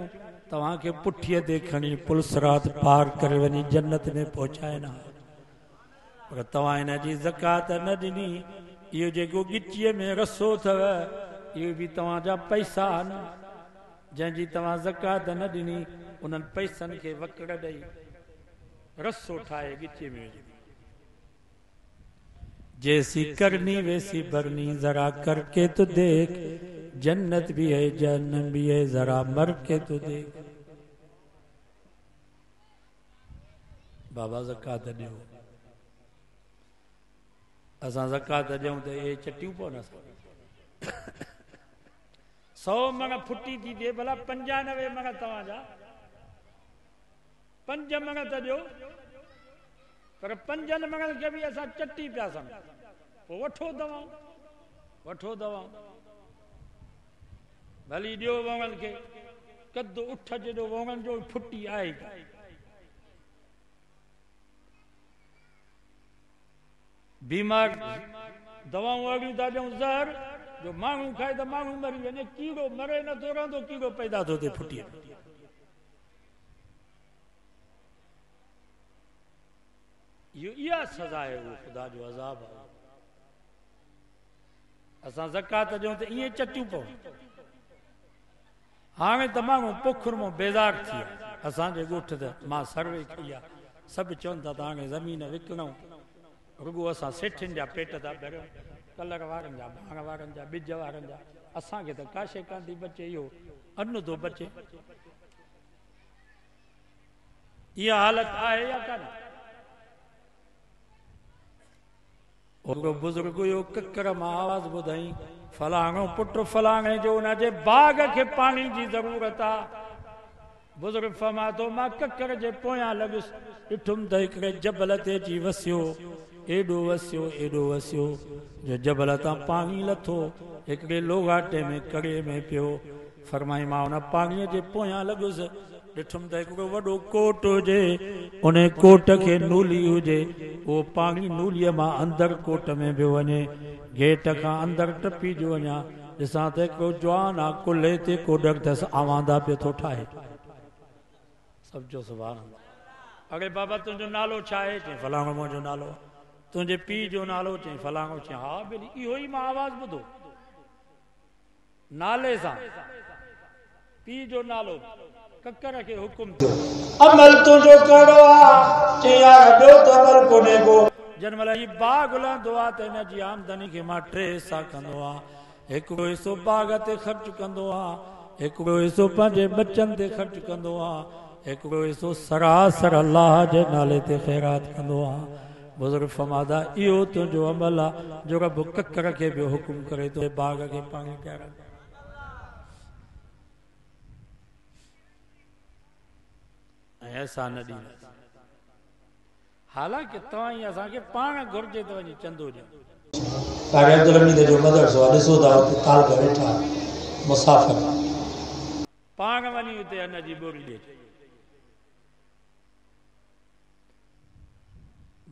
तव्हांखे पुठीअ ते खणी पुलसरात पार करे वञी जन्नत में पहुचाए न, पर तव्हां हिन जी ज़कात न ॾिनी। इहो जेको ॻिचीअ में रसो अथव, इहो बि तव्हांजा पैसा आहिनि, जंहिंजी तव्हां ज़कात न ॾिनी उन्हनि पैसनि खे वकड़ ॾेई रसो ठाहे गिचे में विझ। जैसी करनी वैसी भरनी, जरा करके तो देख, जन्नत भी है जहन्नम भी है, जरा मर के तो देख। बाबा ज़कात ॾियो, असां ज़कात ॾियूं त इहे चटियूं पवनि असां 100 मण फुटी थी थिए भला 95 मण तव्हांजा 5 मण त ॾियो, पर 5 मणनि खे बि असां चटी पिया सम्झूं। पोइ वठो दवाऊं भली ॾियो वणनि खे, कद उठ जेॾो वणनि जो फुटी आहे। बीमार दवाऊं अहिड़ियूं था ॾियूं ज़हर जो माण्हू खाए त माण्हू मरी वञे, कीड़ो मरे नथो रहंदो, कीड़ो पैदा थो थिए फुटीअ में। इहा सज़ा आहे, उहो ख़ुदा जो अज़ाब आहे। असां ज़कात ॾियूं त ईअं चटियूं पऊं। हाणे त माण्हू पोखर मां बेज़ार थी विया। असांजे ॻोठ त मां सर्वे कई आहे, सभु चवनि था त हाणे ज़मीन विकिणूं, रुगो असां सेठियुनि जा पेट था भरियूं, कलर वारनि जा, भाण वारनि जा, ॿिज वारनि जा। असांखे त काशे कान थी बचे, इहो अन्न थो बचे। इहा हालत आहे या कान? बुज़ुर्ग हुयो, ककर मां आवाज़ ॿुधाई, फलाणो पुट फलाणे जो हुनजे बाग खे पाणी जी ज़रूरत आहे। बुज़ुर्ग फरमा थो, मां ककर जे पोयां लॻुसि, ॾिठुमि त हिकिड़े जबल ते अची वसियो, एॾो वसियो जो जबल तां पाणी लथो, हिकिड़े लोगाटे में कड़े में पियो। फरमाई मां हुन पाणीअ जे पोयां लॻुसि, ॾिठुमि त हिकिड़ो वॾो कोट हुजे, उन कोट खे नूली हुजे, उहो पाणी नूलीअ मां अंदरि कोट में पियो वञे। गेट खां अंदरि टपी जो वञा, ॾिसां त हिकिड़ो जवान आहे, कुल्हे ते कोडर अथसि, आवांदा पियो थो ठाहे। सम्झो सुभाणे। अरे बाबा तुंहिंजो नालो छा आहे? चई फलाणो मुंहिंजो नालो। तुंहिंजे पीउ जो नालो? चई फलाणो। चई हा भली इहो ई मां आवाज़ ॿुधो, नाले सां पीउ जो नालो। ककर खे हुकुम थियो, अमल तुंहिंजो कहिड़ो आहे? चई यार ॿियो त अमल कोन्हे को। जन महिल ही बाग हलंदो आहे त हिन जी आमदनी खे मां 3 हिसा कंदो आहियां। हिकिड़ो हिसो बाग ते ख़र्च कंदो आहे, हिकिड़ो हिसो पंहिंजे बचनि ते ख़र्च कंदो आहे, हिकिड़ो हिसो सरासर अल्लाह जे नाले ते ख़ैरात कंदो आहे। बुज़ुर्ग फरमादा इहो तुंहिंजो अमल आहे जो रब ककर खे बि हुकुम करे थो बाग खे पाणी पियारण। ऐसा न ॾींदासीं, हालांकि तव्हां ई असांखे पाण घुर्जे त वञी चंदो ॾियो। कारी अब्दुल हमीद जो मदरसो आहे, ॾिसो था हुते तालग वेठा मुसाफ़िर, पाण वञी हुते अन जी बोरी ॾे।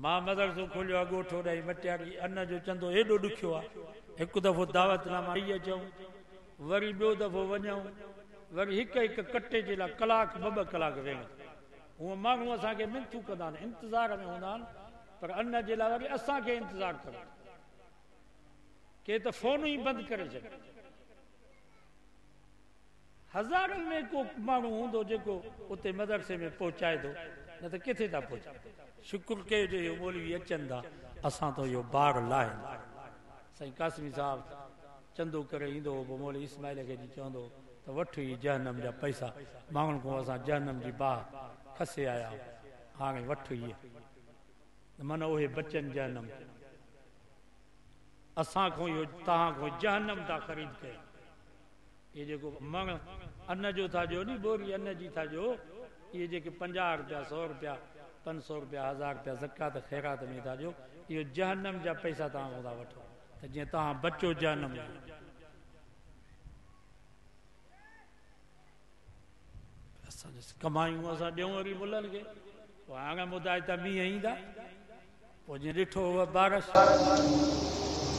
मां मदरसो खोलियो आहे, ॻोठो ॾेई मटियारी, अन जो चंदो एॾो ॾुखियो आहे। हिकु दफ़ो दावतनामा ॾेई अचूं, वरी ॿियो दफ़ो वञूं, वरी हिकु कटे जे लाइ कलाक 2-2 कलाक वेहूं। हूअं माण्हू असांखे मिनथूं कंदा आहिनि, इंतज़ार में हूंदा आहिनि, पर अन्न जे लाइ वरी असांखे इंतज़ारु करो। के त फ़ोन ई बंदि करे छॾे। हज़ारनि में को माण्हू हूंदो जेको उते मदरसे में पहुचाए थो, न त किथे था पहुचाए। शुक्र कयो जो इहो मौलवी अचनि था, असां त इहो ॿार लाहिनि। साईं कासमी साहिबु चंदो करे ईंदो हो, मौलवी इस्माइल खे चवंदो त वठु ई जहन्नम जा पैसा, माण्हुनि खां असां जहन्नम जी बाह खसे आया, हाणे वठु इहे, माना उहे बचनि जहन्नम। असां खां इहो तव्हां खां जहन्नम था ख़रीद कयो। इहे जेको मण अन्न जो था ॾियो नी, बोरी अन्न जी था ॾियो, इहे जेके 50 रुपया 100 रुपया 500 रुपया 1000 रुपया ज़कात ख़ैरात में था ॾियो, इहो जहन्नम जा पैसा तव्हां खां था वठो, त जीअं तव्हां बचो जहन्नम जो। कमायूं असां ॾियूं वरी मुलनि खे, पोइ हाणे मुदाए त मींहं ईंदा, पोइ जीअं ॾिठो बारिश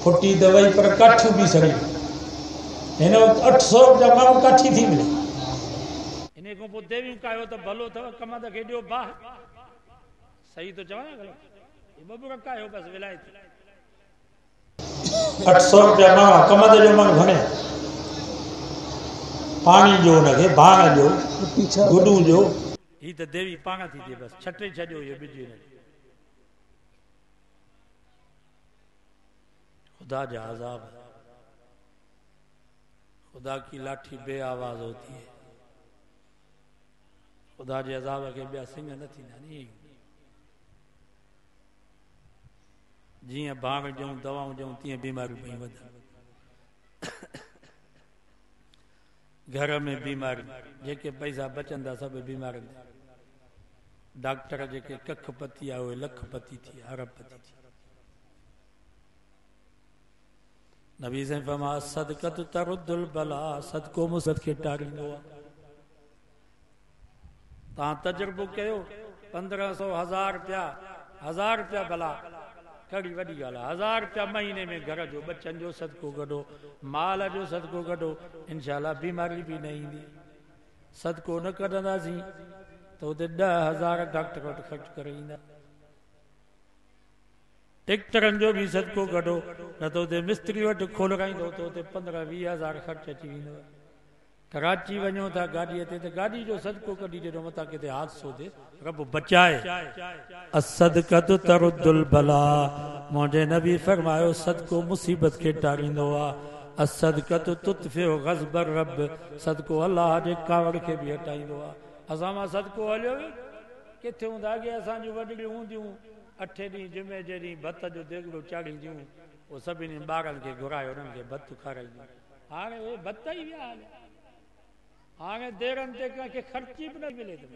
फुटी त वई, पर काठी बि सड़ी। हिन वक़्तु 800 रुपया माण्हू काठी थी मिले। इन खां पोइ देवियूं कायो त भलो अथव, कमंद खे ॾियो बाह। सही थो चवां न ग़लति? बबूर कायो बसि विलायती 800 रुपया माण्हू कमंद जो माण्हू घणे पानी जो उनखे भाण जो गुडू जो ही त देवी पाण थी थिए बसि छटे छॾियो इहो बिजली खुदा जा अज़ाब खुदा की लाठी बे आवाज़ होती है खुदा जे अज़ाब खे ॿिया सिंग न थींदा नी जीअं भाङ ॾियूं दवाऊं ॾियूं तीअं बीमारियूं पई वधनि घर में बीमारी जेके पैसा बचंदा सभु बीमारनि डॉक्टर जेके कख पती आहे उहे लख पती थी अरब पती थी नबी साईं फरमा सदक़त तरुद्दुल बला सदको मुसद खे टारींदो आहे तव्हां तजुर्बो कयो 1500 1000 रुपया भला कहिड़ी वॾी ॻाल्हि आहे 1000 रुपया महीने में घर जो बचनि जो सदको कढो माल जो सदको कढो इंशाअल्लाह बीमारी बि न ईंदी सदको न कढंदासीं त उते 10,000 डॉक्टर वटि ख़र्च करे ईंदा टेक्टरनि जो बि सदको कढो न त उते मिस्त्री वटि खोलराईंदो त उते 15-20 ख़र्च अची वेंदव कराची वञो था गाॾीअ ते त गाॾी जो सदको कढी ॾिनो मथां किथे हादसो थिए रब बचाए असदक़त तरुद्दुल बला मुंहिंजे नबी फरमायो सदको मुसीबत खे टारींदो आहे असदक़त तुतफ़िउ ग़ज़ब रब सदको अलाह जे कावड़ खे बि हटाईंदो आहे असां मां सदको हलियो किथे हूंदा अॻे असांजूं वॾड़ियूं हूंदियूं 8 ॾींहं जुमे जे ॾींहुं भत जो देगिड़ो चाढ़ींदियूं पोइ सभिनी ॿारनि खे घुराए उन्हनि खे भत खाराईंदियूं हाणे उहे भत ई विया हाणे देरनि ते कंहिंखे ख़र्ची बि न मिले थो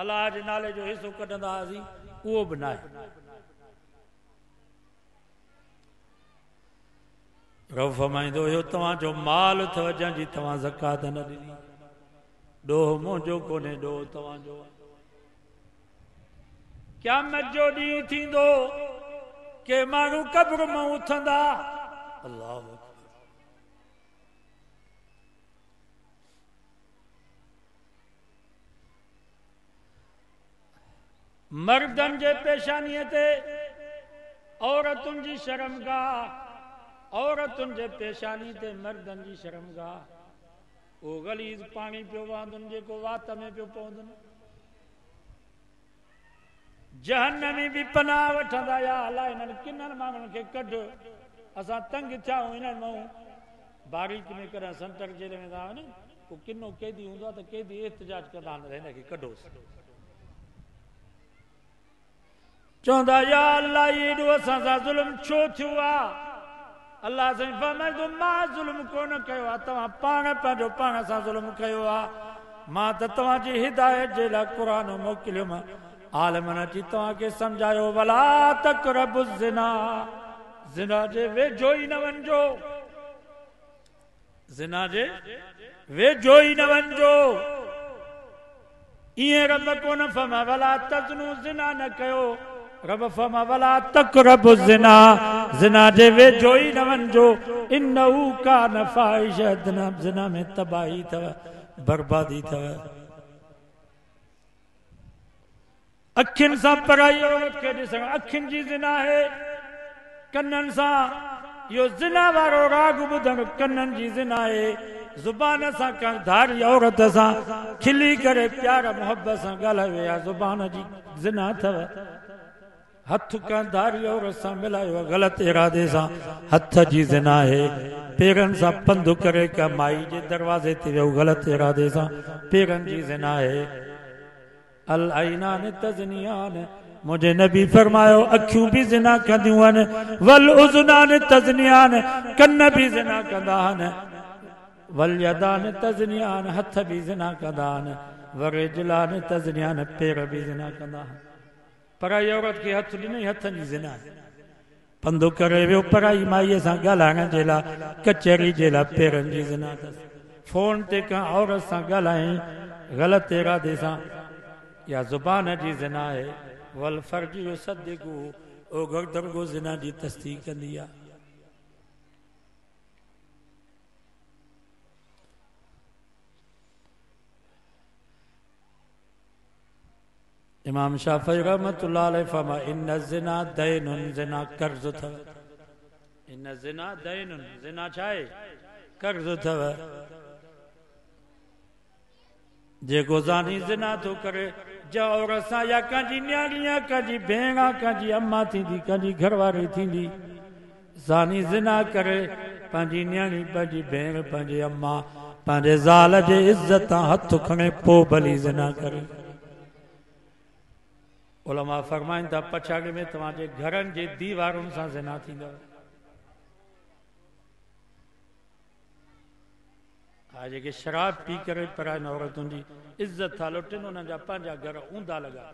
अलाह जे नाले जो हिसो कढंदा हुआसीं उहो बि न आहे रब फरमाईंदो हुयो तव्हांजो माल अथव जंहिंजी तव्हां ज़कात न ॾिनी ॾोह मुंहिंजो कोन्हे ॾोह तव्हांजो क़यामत जो ॾींहुं थींदो के माण्हू क़ब्र मां उथंदा अल्लाह मर्दनि जे पेशानीअ ते औरतुनि जी शर्मगाह औरतुनि जे पेशानी ते मर्दनि जी शर्मगाह उहो गलीज़ पाणी पियो वहंदुनि जेको वात में पियो पवंदुनि जहन्नमी बि पनाह वठंदा या अलाह हिननि किननि माण्हुनि खे कढ असां तंग थिया आहियूं हिननि मां बारीक में कॾहिं संतर जेल में था वञनि पोइ किनो कैदी हूंदो आहे त कैदी एहतिजाज कंदा आहिनि हिनखे कढोसि चवंदा या अल्लाह एॾो असां सां ज़ुल्म छो थियो आहे अल्लाह साईं फरमाईंदो मां ज़ुल्म कोन कयो आहे तव्हां पाण पंहिंजो पाण सां ज़ुल्म कयो आहे मां त तव्हांजी हिदायत जे लाइ क़ुर मोकिलियुमि आलमन अची तव्हांखे सम्झायो वला तक़रबु ज़िना ज़िना जे वेझो ई न वञिजो ज़िना जे वेझो ई न वञिजो ईअं रब कोन फरमा वला तज़्नु ज़िना न कयो रब फरमा वला तक़रबु ज़िना ज़िना जे वेझो ई न वञिजो इन्नहु कान फ़ाहिशा ज़िना में तबाही अथव बर्बादी अथव अखियुनि सां पराई औरत खे ॾिसण अखियुनि जी ज़िना आहे कननि सां इहो ज़िना वारो राग ॿुधण कननि जी ज़िना आहे ज़ुबान सां धारी औरत सां खिली करे प्यार मोहब्बत सां ॻाल्हायो आहे ज़ुबान जी ज़िना अथव हथ धारी औरत सां मिलायो ग़लति इरादे सां हथ जी ज़िना आहे पेरनि सां पंधु करे का माई जे दरवाज़े ते वियो ग़लति इरादे सां पेरनि जी ज़िना आहे अल आइनान तज़नियान मुझे नबी फरमायो अखियूं भी जिना कंदियूं आहिनि वल उज़नान तज़नियान कन भी जिना कंदा आहिनि वल यदान तज़नियान हथ भी जिना कंदा आहिनि वरिजलान तज़नियान पेर भी जिना कंदा आहिनि पराई औरत खे हथ ॾिनई हथनि जी जिना पंधु करे वियो पराई माईअ सां ॻाल्हाइण जे लाइ कचहरी जे लाइ पेरनि जी जिना अथसि फोन ते कंहिं औरत सां ॻाल्हाई ग़लति इरादे सां या ज़ुबान जी ज़िना आहे वल फर्ज जो सदिकू ओ गर्दरगो ज़िना जी तस्दीक कंदी आहे इमाम शाफ़ी रहमतुल्लाह अलैहि फरमा इन ज़िना दैनुन ज़िना कर्ज़ अथव इन ज़िना दैनुन ज़िना छा आहे कर्ज़ अथव जेको ज़ानी ज़िना थो करे जा औरत सां या कंहिंजी न्याणी या कंहिंजी भेण कंहिंजी अम्मा थींदी कंहिंजी घरवारी थींदी ज़ानी ज़िना करे पंहिंजी न्याणी पंहिंजी भेण पंहिंजी अम्मा पंहिंजे ज़ाल जे इज़त तां हथ खणे पोइ भली ज़िना करे उलमा फरमाइनि था पछाड़ीअ में तव्हांजे घरनि जे दीवारुनि सां ज़िना थींदव हा जेके शराब पी करे परायनि औरतुनि जी इज़त था लुटनि उन्हनि जा पंहिंजा घर ऊंधा लॻा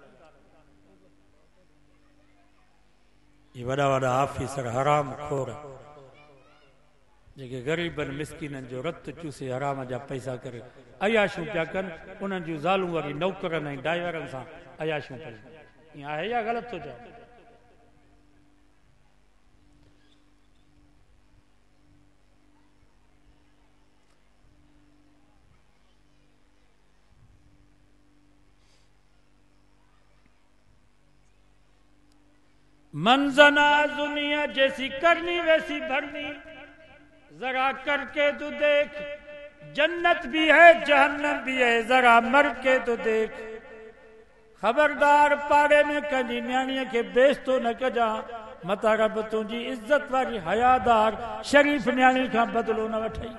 ये वॾा वॾा ऑफिसर हराम खोर जेके ग़रीबनि मिसकिननि जो रत चूसे हराम जा पैसा करे अयाशूं पिया कनि उन्हनि जूं ज़ालूं वरी नौकरनि ऐं ड्राइवरनि सां अयाशूं कनि ईअं आहे या ग़लति थो चवां मंजना दुनिया जैसी करनी वैसी भरनी जरा करके तो देख जन्नत भी है जहन्नम भी है जरा मर के तो देख खबरदार पाड़े में कंहिंजी न्याणीअ खे बेइज़्तो न कजा मता रब तुंहिंजी इज़त वारी हयादार शरीफ न्याणी खां बदिलो न वठई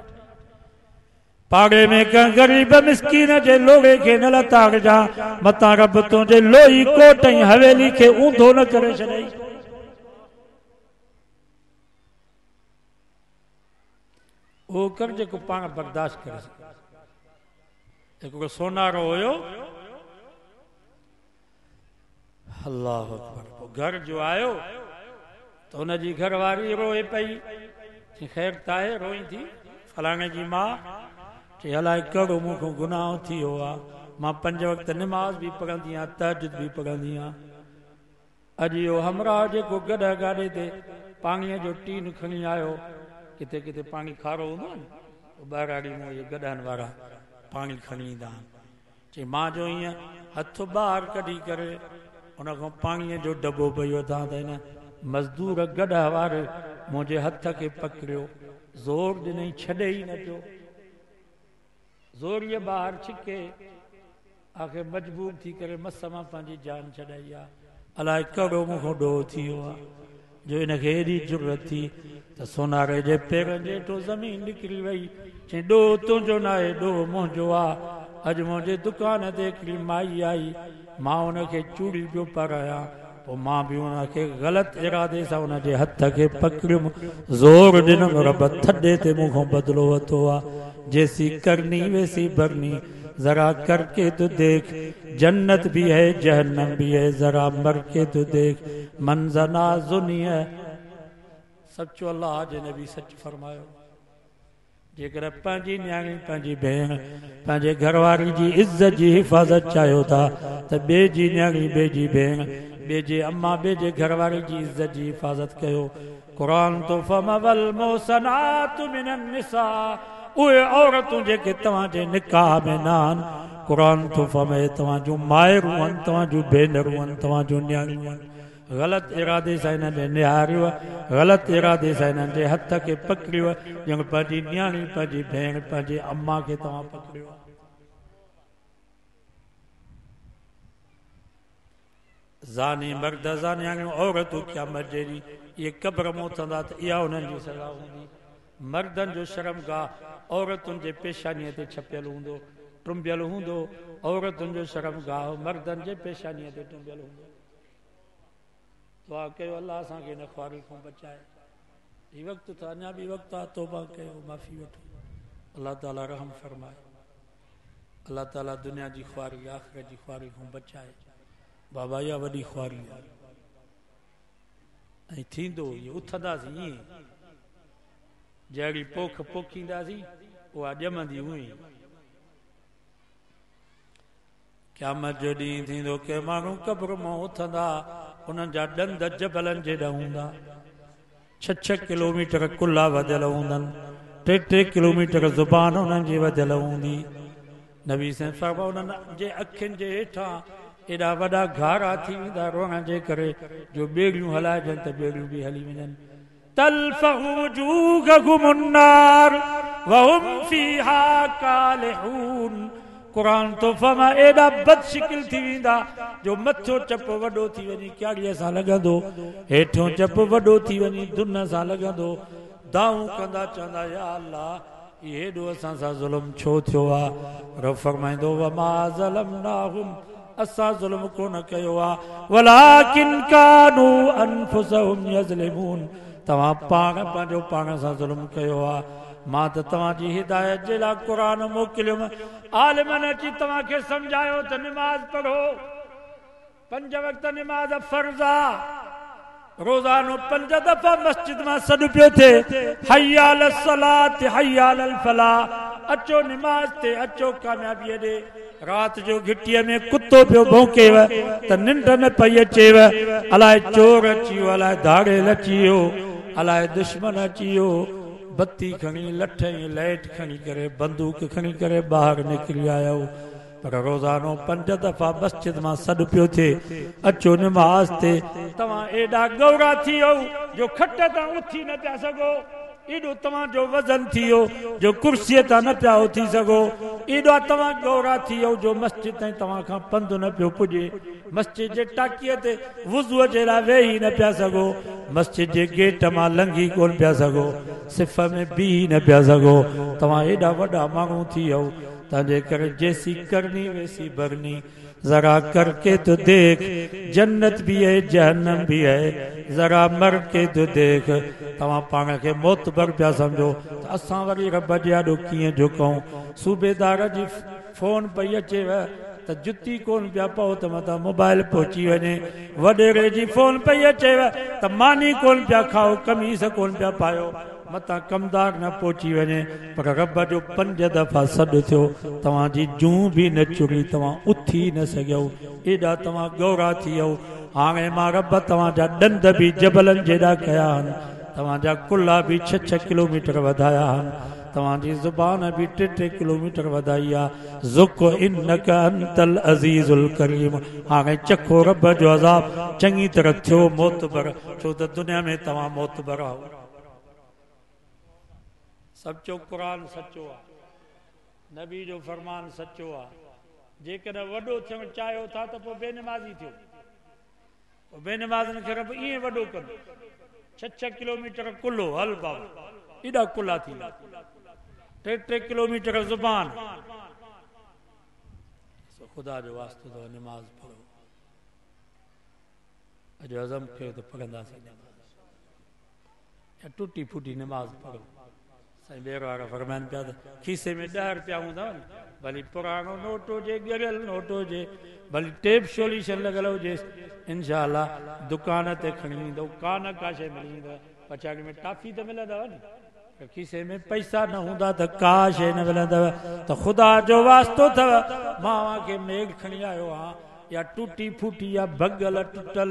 पाड़े में कंहिं ग़रीब मिस्कीन जे लोड़े खे न लताड़जा मता रब तुंहिंजे लोही कोट ऐं हवेली खे ऊंधो न करे छॾई उहो कर जेको पाण बर्दाश्त करे सघे हिकिड़ो सोनारो हुयो अल्लाह अकबर घर जो आयो तो हुनजी घरवारी रोए पई ख़ैर ताहे रोई थी फलाणे जी मां चई अलाए कहिड़ो मूंखां गुनाह थी वियो आहे मां 5 वक़्त निमाज़ बि पढ़ंदी आहियां तहज्जुद बि पढ़ंदी आहियां अॼु इहो हमराह जेको गॾ गाॾे ते पाणीअ जो टीन खणी आयो किथे किथे पाणी खारो हूंदो आहे न ॿाहिराड़ी में इहे गॾनि वारा पाणी खणी ईंदा आहिनि चई मां जो ईअं हथु ॿाहिरि कढी करे उनखां पाणीअ जो दॿो पियो था त हिन मज़दूर गॾ वारे मुंहिंजे हथ खे पकड़ियो ज़ोर ॾिनई छॾे ई न पियो ज़ोरीअ ॿाहिरि छिके आख़िर मजबूर थी करे मस मां पंहिंजी जान छॾाई आहे अलाए कहिड़ो मूंखां ॾोह थी वियो आहे जो हिनखे एॾी ज़रूरत थी त सोनारे जे पेरनि जे हेठो ज़मीन निकिरी वई चई ॾोह तुंहिंजो न आहे ॾोह मुंहिंजो आहे अॼु मुंहिंजे दुकान ते हिकिड़ी माई आई मां हुनखे चूड़ी पियो पारायां पोइ मां बि हुनखे ग़लति इरादे सां हुनजे हथ खे पकड़ियुमि ज़ोर ॾिनुमि रब थॾे ते मूंखां बदिलो वरितो आहे जैसी करनी वैसी भरनी जरा करके तो देख जन्नत भी है जहन्नम भी है जरा मर के तो देख मंजना जुनिया सचो अल्लाह जे नबी सच फरमायो जेकर पंहिंजी न्याणी पंहिंजी भेण पंहिंजे घरवारी जी इज़त जी हिफ़ाज़त चाहियो था त ॿिए जी न्याणी ॿिए जी भेण ॿिए जे अम्मा ॿिए जे घरवारी जी इज़त जी हिफ़ाज़त कयो क़ुरान तो फमवल मोसनात मिनन निसा उहे औरतूं जेके तव्हांजे निकाह में न आहिनि क़ुरान तो फरमाए तव्हांजूं माइरूं आहिनि तव्हांजूं भेनरूं आहिनि तव्हांजूं न्याणियूं आहिनि ग़लति इरादे सां हिननि निहारियो ग़लति इरादे सां हिननि जे हथ खे पकड़ियो ॼण पंहिंजी न्याणी पंहिंजी भेण पंहिंजे अम्मा खे तव्हां पकड़ियो ज़ानी मर्द ज़ानियाणियूं औरतूं क़यामत जे ॾींहुं इहे क़ब्र में उथंदा त इहा उन्हनि जी सज़ा हूंदी मर्दनि जो शर्मगाह औरतुनि जे पेशानीअ ते छपियल हूंदो टुंबियल हूंदो औरतुनि जो शर्मगाह मर्दनि जे पेशानीअ ते टुंबियल हूंदो दुआ कयो अल्लाह असांखे हिन ख़्वारी खां बचाए हीउ वक़्तु त अञा बि वक़्तु आहे तौबा कयो माफ़ी वठो अल्लाह ताला रहम फरमाए अल्लाह ताला दुनिया जी ख़्वारी आख़िरत जी ख़्वारी खां बचाए बाबा इहा वॾी ख़्वारी आहे ऐं थींदो इहो उथंदासीं ईअं जहिड़ी पोख पोखींदासीं उहा ॼमंदी हुई क़यामत जो ॾींहुं थींदो के माण्हू क़ब्र मां उथंदा उन्हनि जा ॾंद जबलनि जेॾा हूंदा 6 किलोमीटर कुल्ला वधियल हूंदनि 3 किलोमीटर ज़ुबान उन्हनि जी वधियल हूंदी नबी साईं फरमायो उन्हनि जे अखियुनि जे हेठां एॾा वॾा घारा थी वेंदा रोअण जे करे जो ॿेड़ियूं हलाइजनि त ॿेड़ियूं बि हली वञनि तल्फहु वजूहहुम अन्नार वहुम फीहा कालिहून कुरान तो फमा एडा बदशिकिल थी वेंदा जो मथो चप वडो थी वनी क्याड़ीअ सां लगंदो हेठों चप वडो थी वनी दुन सां लगंदो दाऊं कंदा चंदा या अल्लाह ये हेडो असां सां ज़ुल्म छो थियो आ रब फरमाइंदो वमा ज़लमनाहुम असां ज़ुल्म कोन कयो आ वलाकिन कानू अनफुसहुम यज़लिमून तव्हां पाण पंहिंजो पाण सां ज़ुल्म कयो आ मां त तव्हांजी हिदायत जे लाइ क़ुरान मोकिलियुमि आलिमनि अची तव्हांखे सम्झायो त निमाज़ पढ़ो 5 वक़्त निमाज़ फर्ज़ आहे रोज़ानो 5 दफ़ा मस्जिद मां सॾु पियो थिए हय्या अल सलात हय्या अल फलाह अचो निमाज़ ते अचो कामयाबीअ ॾे राति जो घिटीअ में कुतो पियो भौंकेव त निंड न पई अचेव अलाए चोर अची वियो अलाए धाड़ेल अची वियो अलाए दुश्मन अची वियो बत्ती खणी लठ ऐं लाइट खणी करे बंदूक खणी करे ॿाहिरि निकिरी आया पर रोज़ानो 5 दफ़ा मस्जिद मां सॾु पियो थिए अचो निमाज़ ते तव्हां एॾा गौरा थी वियो जो खट तां उथी न पिया सघो एॾो तव्हांजो वज़न थी वियो जो कुर्सीअ तां न पिया उथी सघो एॾा तव्हां गौरा थी वियो जो मस्जिद ताईं तव्हां खां पंधु न पियो पुॼे मस्जिद जे टाकीअ ते वुज़ूअ जे लाइ वेही न पिया सघो मस्जिद जे गेट मां लंघी कोन पिया सघो सिफ़ में बीह न पिया सघो तव्हां एॾा वॾा माण्हू थी वियो तंहिंजे करे जैसी करनी वैसी भरनी जरा करके तो देख जन्नत भी है जहन्नम भी है जरा मर के तो देख तव्हां पाण खे मोतबर पिया सम्झो त असां वरी रब जे आॾो कीअं झुकूं सूबेदार जी फोन पई अचेव त जुती कोन पिया पओ त मथां मोबाइल पहुची वञे वॾेरे जी फोन पई अचेव त मानी कोन पिया खाओ कमीस कोन पिया पायो मथां कमदार न पहुची वञे पर रब जो 5 दफ़ा सॾु थियो तव्हांजी जूं बि न चुरी तव्हां उथी न सघियो एॾा तव्हां गौरा थी वियो हाणे मां रब तव्हांजा ॾंद बि जबलनि जेॾा कया आहिनि तव्हांजा कुल्ला बि 6-6 किलोमीटर वधाया आहिनि तव्हांजी ज़ुबान बि 3-3 किलोमीटर वधाई आहे ज़ुक इन्नक अंतल अज़ीज़ुल करीम हाणे चखो रब जो अज़ाब चङी तरह थियो मोतबर छो त दुनिया में तव्हां मोतबर आहियो सचो क़ुरान सचो आहे नबी जो फरमान सचो आहे जेकॾहिं वॾो थियणु चाहियो था त पोइ बेनमाज़ी थियो पोइ बेनमाज़नि खे रब ईअं वॾो कंदो 6-6 किलोमीटर कुल्लो हल बाबा एॾा कुल्ला थी 3-3 किलोमीटर ज़ुबान ख़ुदा जो वास्तो अथव निमाज़ पढ़ो अॼु अज़म कयो त पढ़ंदासीं या टुटी फूटी निमाज़ पढ़ो साईं ॿेर वारा फरमाइनि पिया त खीसे में 10 रुपया हूंदा भली पुराणो नोट हुजे ॻरियल नोट हुजे भली टेप सोल्यूशन लॻल हुजे इंशाअल्लाह दुकान ते खणी ईंदो कान का शइ मिली वेंदव पछाड़ी में टाफी त मिलंदव न खीसे में पैसा न हूंदा त का शइ न मिलंदव त ख़ुदा जो वास्तो अथव मां खे मेघ खणी आयो आहियां या टूटी फूटी या भगल टुटल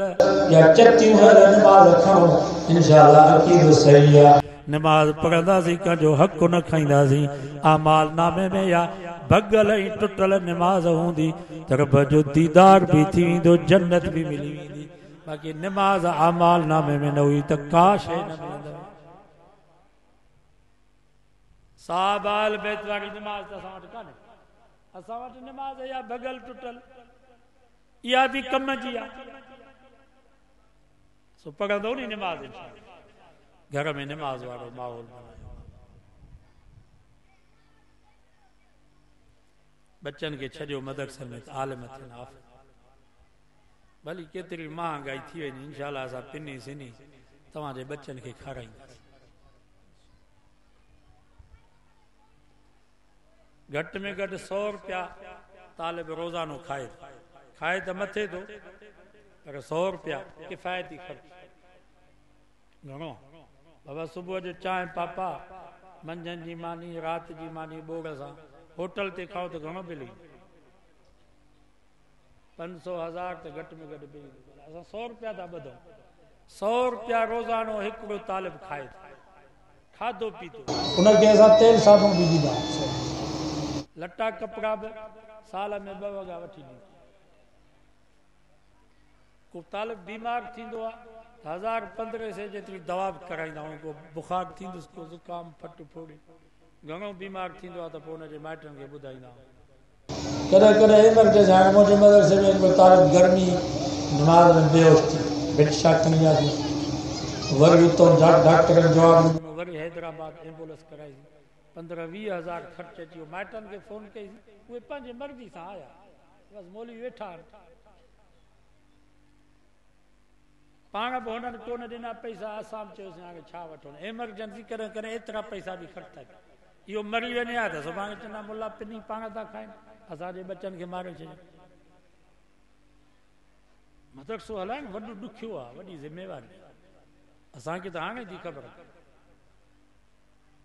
या चटियूं निमाज़ खणो इंशाअल्लाह अकीद सही आहे निमाज़ पढ़ंदासीं कंहिंजो हक़ न खाईंदासीं आमाल नामे में या भगल ऐं टुटल निमाज़ हूंदी त रब जो दीदार बि थी वेंदो जन्नत बि मिली वेंदी बाक़ी निमाज़ आमाल नामे में न हुई त का शइ न मिलंदव साहब आल बैत वारी निमाज़ त असां वटि कान्हे असां वटि निमाज़ या भगल टुटल इहा बि कम जी आहे सो पढ़ंदो नी निमाज़ घर में निमाज़ वारो माहौल बनायो बच्चन के छॾियो मदरसे में आलिम थियनि हाफ़िज़ भली केतिरी महांगाई थी वञे इंशाअल्लाह असां पिनी सिनी तव्हांजे बच्चन खे खाराईंदासीं घटि में घटि 100 रुपया तालिब रोज़ानो खाए त मथे थो पर 100 रुपया किफ़ायती ख़र्च घणो बाबा सुबुह जो चांहि पापा मंझंदि जी मानी राति जी मानी ॿोड़ सां होटल ते खाओ त घणो बिल 500-1000 त घटि में घटि बिल असां 100 रुपया था ॿधूं 100 रुपया रोज़ानो हिकिड़ो तालिब खाए खाधो पीतो उनखे असां तेल साबुण बि ॾींदा लटा कपिड़ा बि साल में 2 वॻा वठी ॾींदा को तालिब बीमार थींदो आहे 1000-1500 जेतिरी दवा बि कराईंदा आहियूं को बुखार थींदुसि को ज़ुकाम फट फोड़ी घणो बीमार थींदो आहे त पोइ हुनजे माइटनि खे ॿुधाईंदा आहियूं कदा कदा इमरजेंसी हाणे मुंहिंजे मदरसे में एक तारीख़ गर्मी नमाज में बेहोश थी बेट छा कंदासीं वरी उतां डॉक्टरनि जवाब ॾिनो वरी हैदराबाद एम्बुलेंस कराई 15-20 हज़ार ख़र्च अची वियो माइटनि खे फ़ोन कई उहे पंहिंजी मर्ज़ी सां आया बसि मौलवी वेठा पाण बि हुननि कोन ॾिना पैसा असां बि चयोसीं हाणे छा वठूं एमरजेंसी कॾहिं कॾहिं एतिरा पैसा बि ख़र्च था कनि इहो मरी वञे हा त सुभाणे चवंदा मुला पिनी पाण था खाइनि असांजे बच्चनि खे मारे छॾियो मदरसो हलाइण वॾो ॾुखियो आहे वॾी ज़िमेवारी असांखे त हाणे थी ख़बर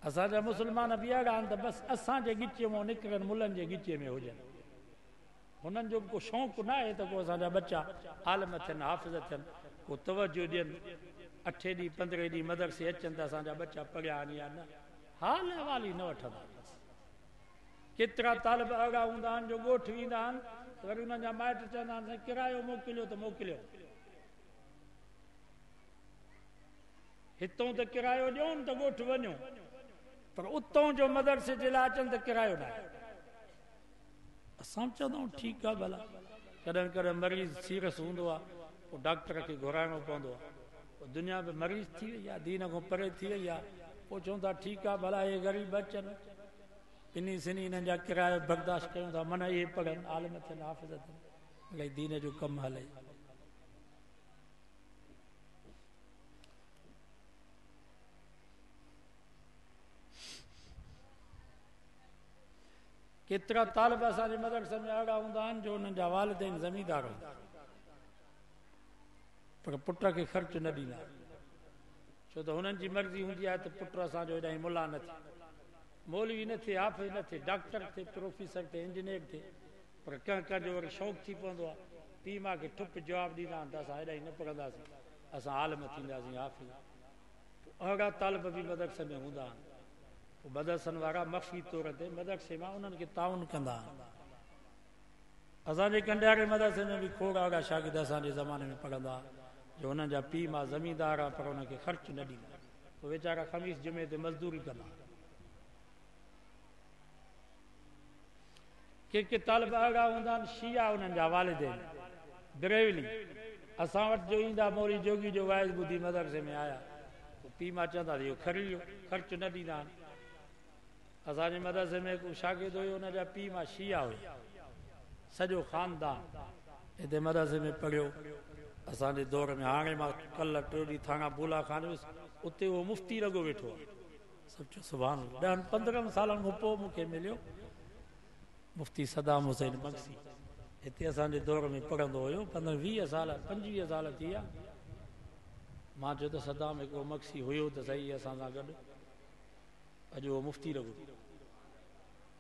असांजा मुस्लमान बि अहिड़ा आहिनि त बसि असांजे ॻिचीअ मां निकिरनि मुलनि जे ॻिचीअ में हुजनि हुननि जो बि को शौक़ु न आहे त को असांजा बच्चा आलिम थियनि हाफ़िज़ थियनि को तवजो ॾियनि 8 ॾींहं 15 ॾींहं मदरसे अचनि त असांजा बच्चा पढ़िया आहिनि या न हाल अहिवाल ई न वठंदा केतिरा तालिब अहिड़ा हूंदा आहिनि जो ॻोठ वेंदा आहिनि वरी उन्हनि जा माइट चवंदा आहिनि किरायो मोकिलियो त मोकिलियो हितां त किरायो ॾियोनि त ॻोठ वञो पर उतां जो मदरसे जे लाइ अचनि त किरायो न आहे असां चवंदा आहियूं ठीकु आहे भला कॾहिं कॾहिं मरीज़ सीरियस हूंदो आहे पोइ डॉक्टर खे घुराइणो पवंदो आहे पोइ दुनिया में मरीज़ थी वई आहे दीन खां परे थी वई आहे पोइ चऊं था ठीकु आहे भला इहे ग़रीब अचनि इन सिनी हिननि जा किराया बर्दाश्त कयूं था माना इहे पढ़नि आलिम थियनि हाफ़िज़ थियनि अलाए दीन जो कमु हले केतिरा तालिब असांजे मदरसे में अहिड़ा हूंदा आहिनि जो हुननि जा वालिदैन ज़मींदार हूंदा पर पुट खे ख़र्च न ॾींदा छो त हुननि जी मर्ज़ी हूंदी आहे त पुट असांजो हेॾां मुला न थिए मौलवी न थिए हाफ़िज़ न थिए डॉक्टर थिए प्रोफेसर थिए इंजीनियर थिए पर कंहिं कंहिंजो वरी शौक़ु थी पवंदो आहे पीउ माउ खे ठुप जवाबु ॾींदा आहिनि त असां हेॾां न पढ़ंदासीं असां आलिम थींदासीं हाफ़िज़ अहिड़ा तालिब बि मदरसे में हूंदा आहिनि पोइ मदरसनि वारा मफ़ी तौर ते मदरसे मां उन्हनि खे ताउन कंदा आहिनि असांजे कंडियारे मदरसे में बि खोड़ अहिड़ा शागिर्द असांजे ज़माने में पढ़ंदा जो हुननि जा पीउ माउ ज़मींदार आहे पर हुनखे ख़र्च न ॾींदा पोइ वीचारा ख़मीस जुमे ते मज़दूरी कंदा के तालिब अहिड़ा हूंदा आहिनि शिया उन्हनि जा वालिदैन बरेवली असां वटि जो ईंदा मौली जोगी जो वाइज़ ॿुधी मदरसे में आया पोइ पीउ माउ चवंदा इहो खरी वियो ख़र्च न ॾींदा आहिनि असांजे मदरसे में हिकु शागिर्द हुयो हुनजा पीउ माउ शिया हुया सॼो ख़ानदान हिते मदरसे में पढ़ियो असांजे दौर में हाणे मां कल्ह 2 ॾींहं थाणा बुला खान वियुसि उते उहो मुफ़्ती लॻो वेठो आहे सचो सुभाणे 10-15 सालनि खां पोइ मूंखे मिलियो मुफ़्ती सदाम हुसैन मक्सी हिते असांजे दौर में पढ़ंदो हुयो 15-20 साल 25 साल थी विया मां चयो त सदाम हिकिड़ो मक्सी हुयो त सही असां सां गॾु अॼु उहो मुफ़्ती लॻो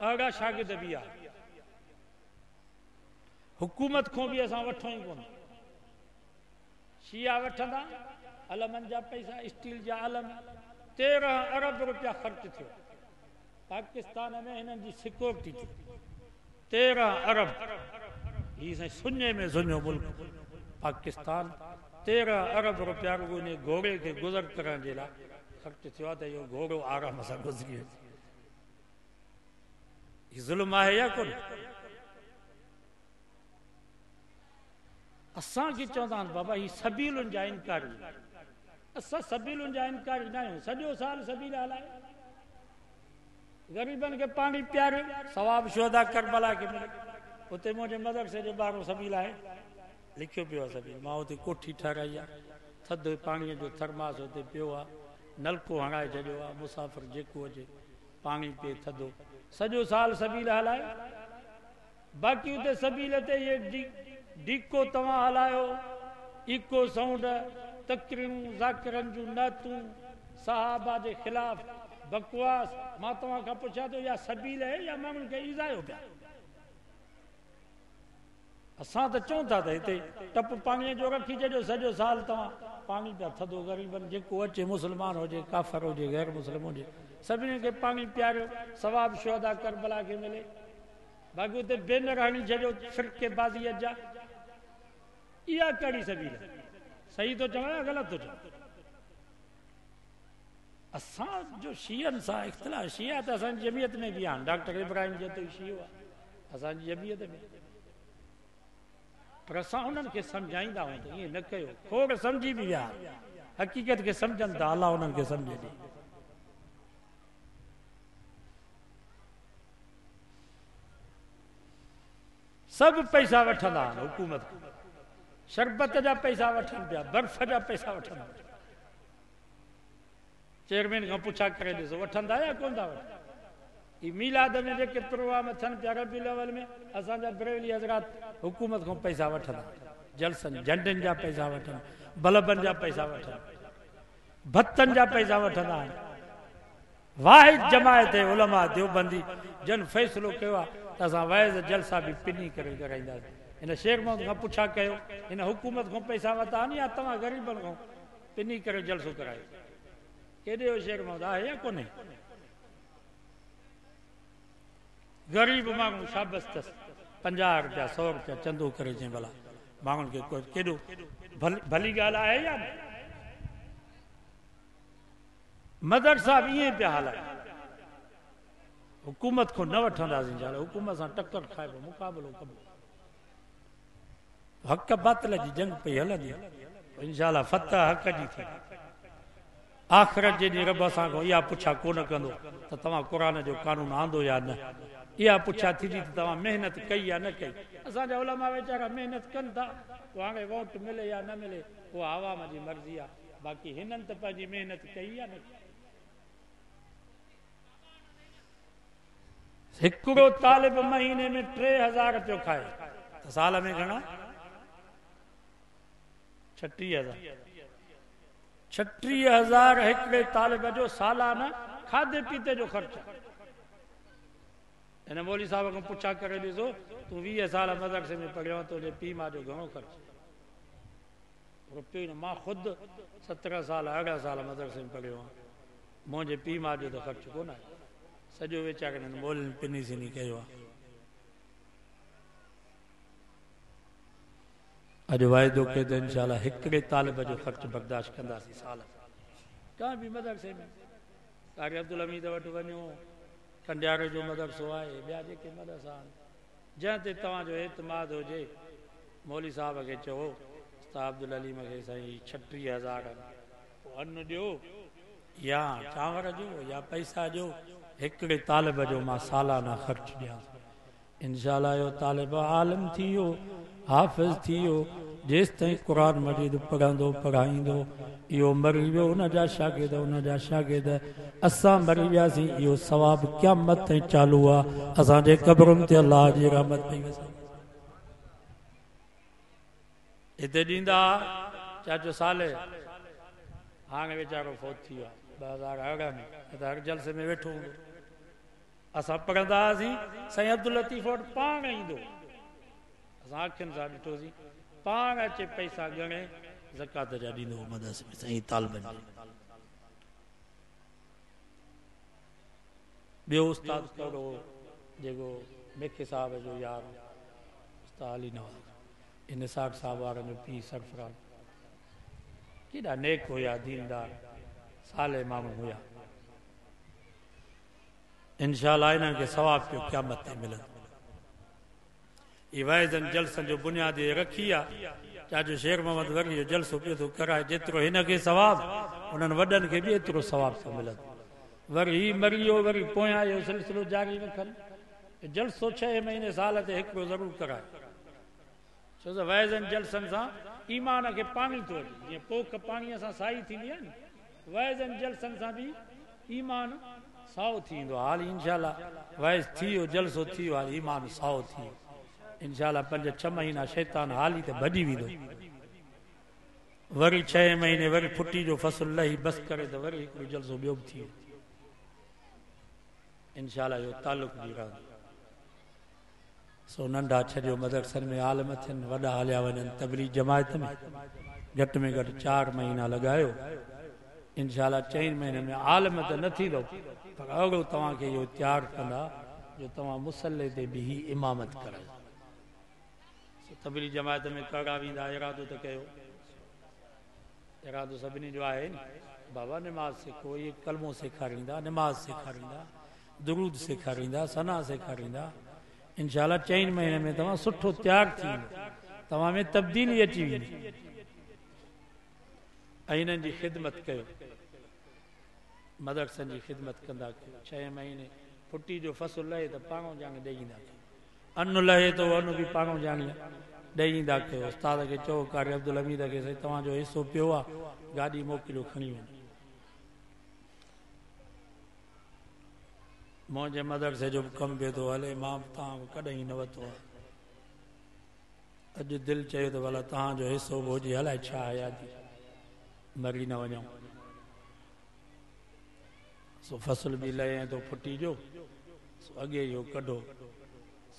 अहिड़ा शागिर्द बि आहे हुकूमत खां बि असां वठूं ई कोन शिया वठंदा अलमनि जा पैसा स्टील जा अलम 13 अरब रुपया ख़र्च थियो पाकिस्तान में हिननि जी सिक्योरिटी थी 13 अरब ही साईं सुञे में सुञो मुल्क पाकिस्तान 13 अरब रुपया रुगो इन घोड़े खे गुज़र करण जे लाइ ख़र्च थियो आहे त इहो घोड़ो आराम सां गुज़री वञे ही ज़ुल्म आहे या कोन असांखे चवंदा आहिनि बाबा ही सबीलुनि जा इनकारी असां सबीलुनि जा इनकारी न आहियूं सॼो साल सबील हलाए ग़रीबनि खे पाणी पियारियो सवाब शोधा करबला खे मिले उते मुंहिंजे मदरसे जे ॿाहिरो सबील आहे लिखियो पियो आहे सबील मां उते कोठी ठाराई आहे थधि पाणीअ जो थर्मास उते पियो आहे नलको हणाए छॾियो आहे मुसाफ़िर जेको अचे पाणी पीए थधो सॼो साल सबील हलाए बाक़ी उते सबील ते इहे डीको तव्हां हलायो इको साउंड तकरीरूं ज़ाकिरनि जूं नातूं सहाबा जे ख़िलाफ़ बकवास मां तव्हां खां पुछां थो या सबील आहे या माण्हुनि खे ईज़ायो पिया असां त चऊं था त हिते टप पाणीअ जो रखी छॾियो सॼो साल तव्हां पाणी पिया थधो ग़रीबनि जेको अचे मुस्लमान हुजे काफ़र हुजे गैर मुस्लिम हुजे सभिनी खे पाणी पियारियो सवाब शोधा करबला खे मिले बाक़ी उते बैनर हणी छॾियो फिरके बाज़ीअ जा इहा कहिड़ी सबील सही थो चवां या ग़लति थो चवां असांजो शियनि सां इख़्तिलाफ़ शिया त असांजी जमियत में बि आहिनि डॉक्टर इब्राहिम जो त शियो आहे असांजी जमीयत में पर असां उन्हनि खे सम्झाईंदा आहियूं त ईअं न कयो खोड़ सम्झी बि विया हक़ीक़त खे सम्झनि था अलाह उन्हनि खे सम्झे ॾे सभु पैसा वठंदा आहिनि हुकूमत शरबत जा पैसा वठनि पिया बर्फ जा पैसा वठनि चेयरमैन खां पुछा करे ॾिसो वठंदा या कोन था वठनि ही मीलाद में जेके प्रोग्राम थियनि पिया रबीउल अव्वल में असांजा बरेली हज़रात हुकूमत खां पैसा वठंदा जलसनि झंडनि जा पैसा वठनि बल्बनि जा पैसा वठनि भत्तनि जा पैसा वठंदा आहिनि वाहिद जमायत उलमा देवबंदी जन फ़ैसिलो कयो आहे त असां वाइज़ जलसा बि पिनी करे कराईंदासीं हिन शेर मोहम्मद खां पुछा कयो हिन हुकूमत खां पैसा वरिता आहिनि या तव्हां ग़रीबनि खां पिनी करे जलसो करायो केॾे हो शेर मोहम्मद आहे या कोन्हे ग़रीब माण्हू शाबस अथसि 50 रुपया 100 रुपया चंदो करे चई भला माण्हुनि खे केॾो भली ॻाल्हि आहे या न मदरसा बि ईअं पिया हलाए हुकूमत खां न वठंदासीं इंशाअल्लाह हुकूमत सां टकर खाइबो मुक़ाबिलो कबो हक़ बातिल जी जंग पई हलंदी इंशाअल्लाह फतह हक़ जी थी आख़िरत जे ॾींहुं रब असां खां इहा पुछा कोन कंदो त तव्हां क़ुर जो कानून आंदो या न इहा पुछा थींदी त तव्हां महिनत कई या न कई असांजा उलमा वीचारा महिनत कनि था पोइ हाणे वोट मिले या न मिले उहा आवाम जी मर्ज़ी आहे बाक़ी हिननि त पंहिंजी महिनत कई या न कई हिकिड़ो तालिब महीने में 3000 पियो खाए त साल में घणा 36,000 हिकिड़े तालिब जो सालाना खाधे पीते जो ख़र्च हिन मौली साहब खां पुछा करे ॾिसो तूं 20 साल मदरसे में पढ़ियो तुंहिंजे पीउ मां जो घणो ख़र्च रुपयो न मां ख़ुदि 17 साल 18 साल मदरसे में पढ़ियो आहियां मुंहिंजे पीउ मां जो त ख़र्च कोन आहे सॼो वीचारनि मोलनि पिनी सिनी कयो आहे अॼु वाइदो कयो त इंशाअल्लाह हिकिड़े तालिब जो ख़र्च बर्दाश्त कंदासीं साल का बि मदरसे में कारी अब्दुल हमीद वटि वञो कंडियारे जो मदरसो आहे ॿिया जेके मदरसा आहिनि जंहिं ते तव्हांजो एतमाद हुजे मौली साहब खे चओ उस्ताद अब्दुल अलीम खे साईं 36,000 अन्न ॾियो या चांवर ॾियो या पैसा ॾियो हिकिड़े तालिब जो मां सालाना ख़र्च ॾियां इंशाअल्लाह इहो तालिब आलिम थी वियो हाफ़िज़ थी वियो जेसि ताईं क़ुर मजीद पढ़ंदो पढ़ाईंदो इहो मरी वियो हुनजा शागिर्द असां मरी वियासीं इहो सवाबु क़यामत ताईं चालू आहे असांजे क़बरुनि ते अलाह जी रहमत पई वसे हिते ॾींदा चाचो साले हाणे वीचारो फौत थी वियो आहे 2018 में त हर जलसे में वेठो हूंदो असां पढ़ंदा हुआसीं साईं अब्दुल लतीफ़ वटि पाण ईंदो असां अखियुनि सां ॾिठोसीं पाण अचे पैसा ॻणे ज़कात जा ॾींदो हो मदरसे में साईं तालिबनि ॿियो उस्ताद कहिड़ो जेको मेखे साहब जो यार उस्ताद अली नवाज़ इन साग साहब वारनि जो पीउ सरफराज़ केॾा नेक हुया दीनदार साले माण्हू हुया इंशाअल्लाह इन्हनि खे सवाबु पियो क़यामत ते मिलंदो ये वाइज़नि जलसनि जो बुनियाद रखी आहे चाचो शेर मोहम्मद वरी जो जलसो पियो थो कराए जेतिरो हिनखे सवाबु उन्हनि वॾनि खे बि एतिरो सवाबु थो मिलंदो वरी ही मरी वियो वरी पोयां इहो सिलसिलो जारी रखनि जलसो 6 महीने साल ते हिकिड़ो ज़रूरु कराए छो त वाइज़नि जलसनि सां ईमान खे पाणी थो अचे जीअं पोख पाणीअ सां साई थींदी आहे न वाइज़नि जलसनि सां बि ईमान साओ थी वेंदो आहे हाल इंशाअल्लाह वाइज़ थी वियो जलसो थी वियो हाल ईमान साओ थी वियो इंशाअल्लाह 5-6 महीना शैतान हाली त भॼी वेंदो वरी 6 महीने वरी फुटी जो फसल लही बस करे त वरी हिकिड़ो जलसो ॿियो बि थी वियो इंशाअल्लाह इहो तालुक बि रहंदो सो नंढा छॾियो मदरसनि में आलिम थियनि वॾा हलिया वञनि तबलीग जमायत में घटि में घटि 4 महीना लॻायो इंशाअल्लाह 4 महीने में आलिम त न थींदो पर अहिड़ो तव्हांखे इहो तयारु कंदा जो तव्हां मुसले ते बि इमामत करायो तबलीग जमायत में कड़ा वेंदा इरादो त कयो इरादो सभिनी जो आहे बाबा नमाज़ सिखो इहे कलमो सेखारींदा नमाज़ सेखारींदा दुरूद सेखारींदा सना सेखारींदा इंशाल्लाह 4 महीने में तव्हां सुठो तैयार थी तव्हां में तब्दीली अची वेंदी ऐं इन्हनि जी ख़िदमत कयो मदरसनि जी ख़िदमत कंदा कयो 6 महीने फुटी जो फसल लहे त पाणो जांग ॾेई ईंदा कयो अन्न लहे तो अन्न बि पाणो जांग ॾेई ईंदा कयो उस्ताद खे चओ कारी अब्दुल हमीद खे साईं तव्हांजो हिसो पियो आहे गाॾी मोकिलियो खणी वञो मुंहिंजे मदरसे जो बि कमु पियो थो हले मां तव्हां कॾहिं न वरितो आहे अॼु दिलि चयो त भला तव्हांजो हिसो बि हुजे अलाए छा हयाती मरी न वञूं सो फसल बि लहे थो फुटी जो सो अॻे इहो कढो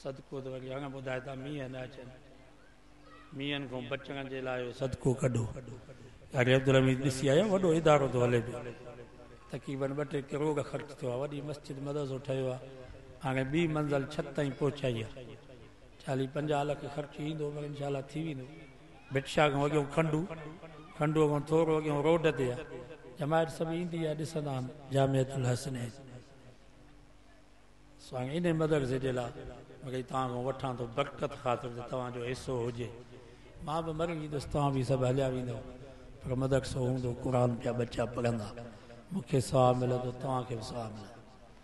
सदको त वरी हाणे ॿुधाए था मींहं न अचनि मींहनि खां बचण जे लाइ सदको कढो कारी अब्दुल हमीद ॾिसी आयो वॾो इदारो थो हले पियो तक़रीबन 2-3 करोड़ ख़र्च थियो आहे वॾी मस्जिद मदरसो ठहियो आहे हाणे ॿी मंज़िल छत ताईं पहुचाई आहे 40-50 लख ख़र्च ईंदो पर इंशाल्लाह थी वेंदो भिक्षा खां अॻियां खंडूअ खां थोरो अॻियां रोड ते आहे जमायत सभु ईंदी आहे ॾिसंदा आहिनि जामिअतुल हसनैन सो हाणे इन मदरसे जे लाइ मूंखे तव्हां खां वठां थो बरकत ख़ातिर त तव्हांजो हिसो हुजे मां बि मरी वेंदुसि तव्हां बि सभु हलिया वेंदव पर मदरसो हूंदो क़ुर पिया बच्चा पढ़ंदा मूंखे सवाबु मिलंदो तव्हांखे बि सवाबु मिलंदो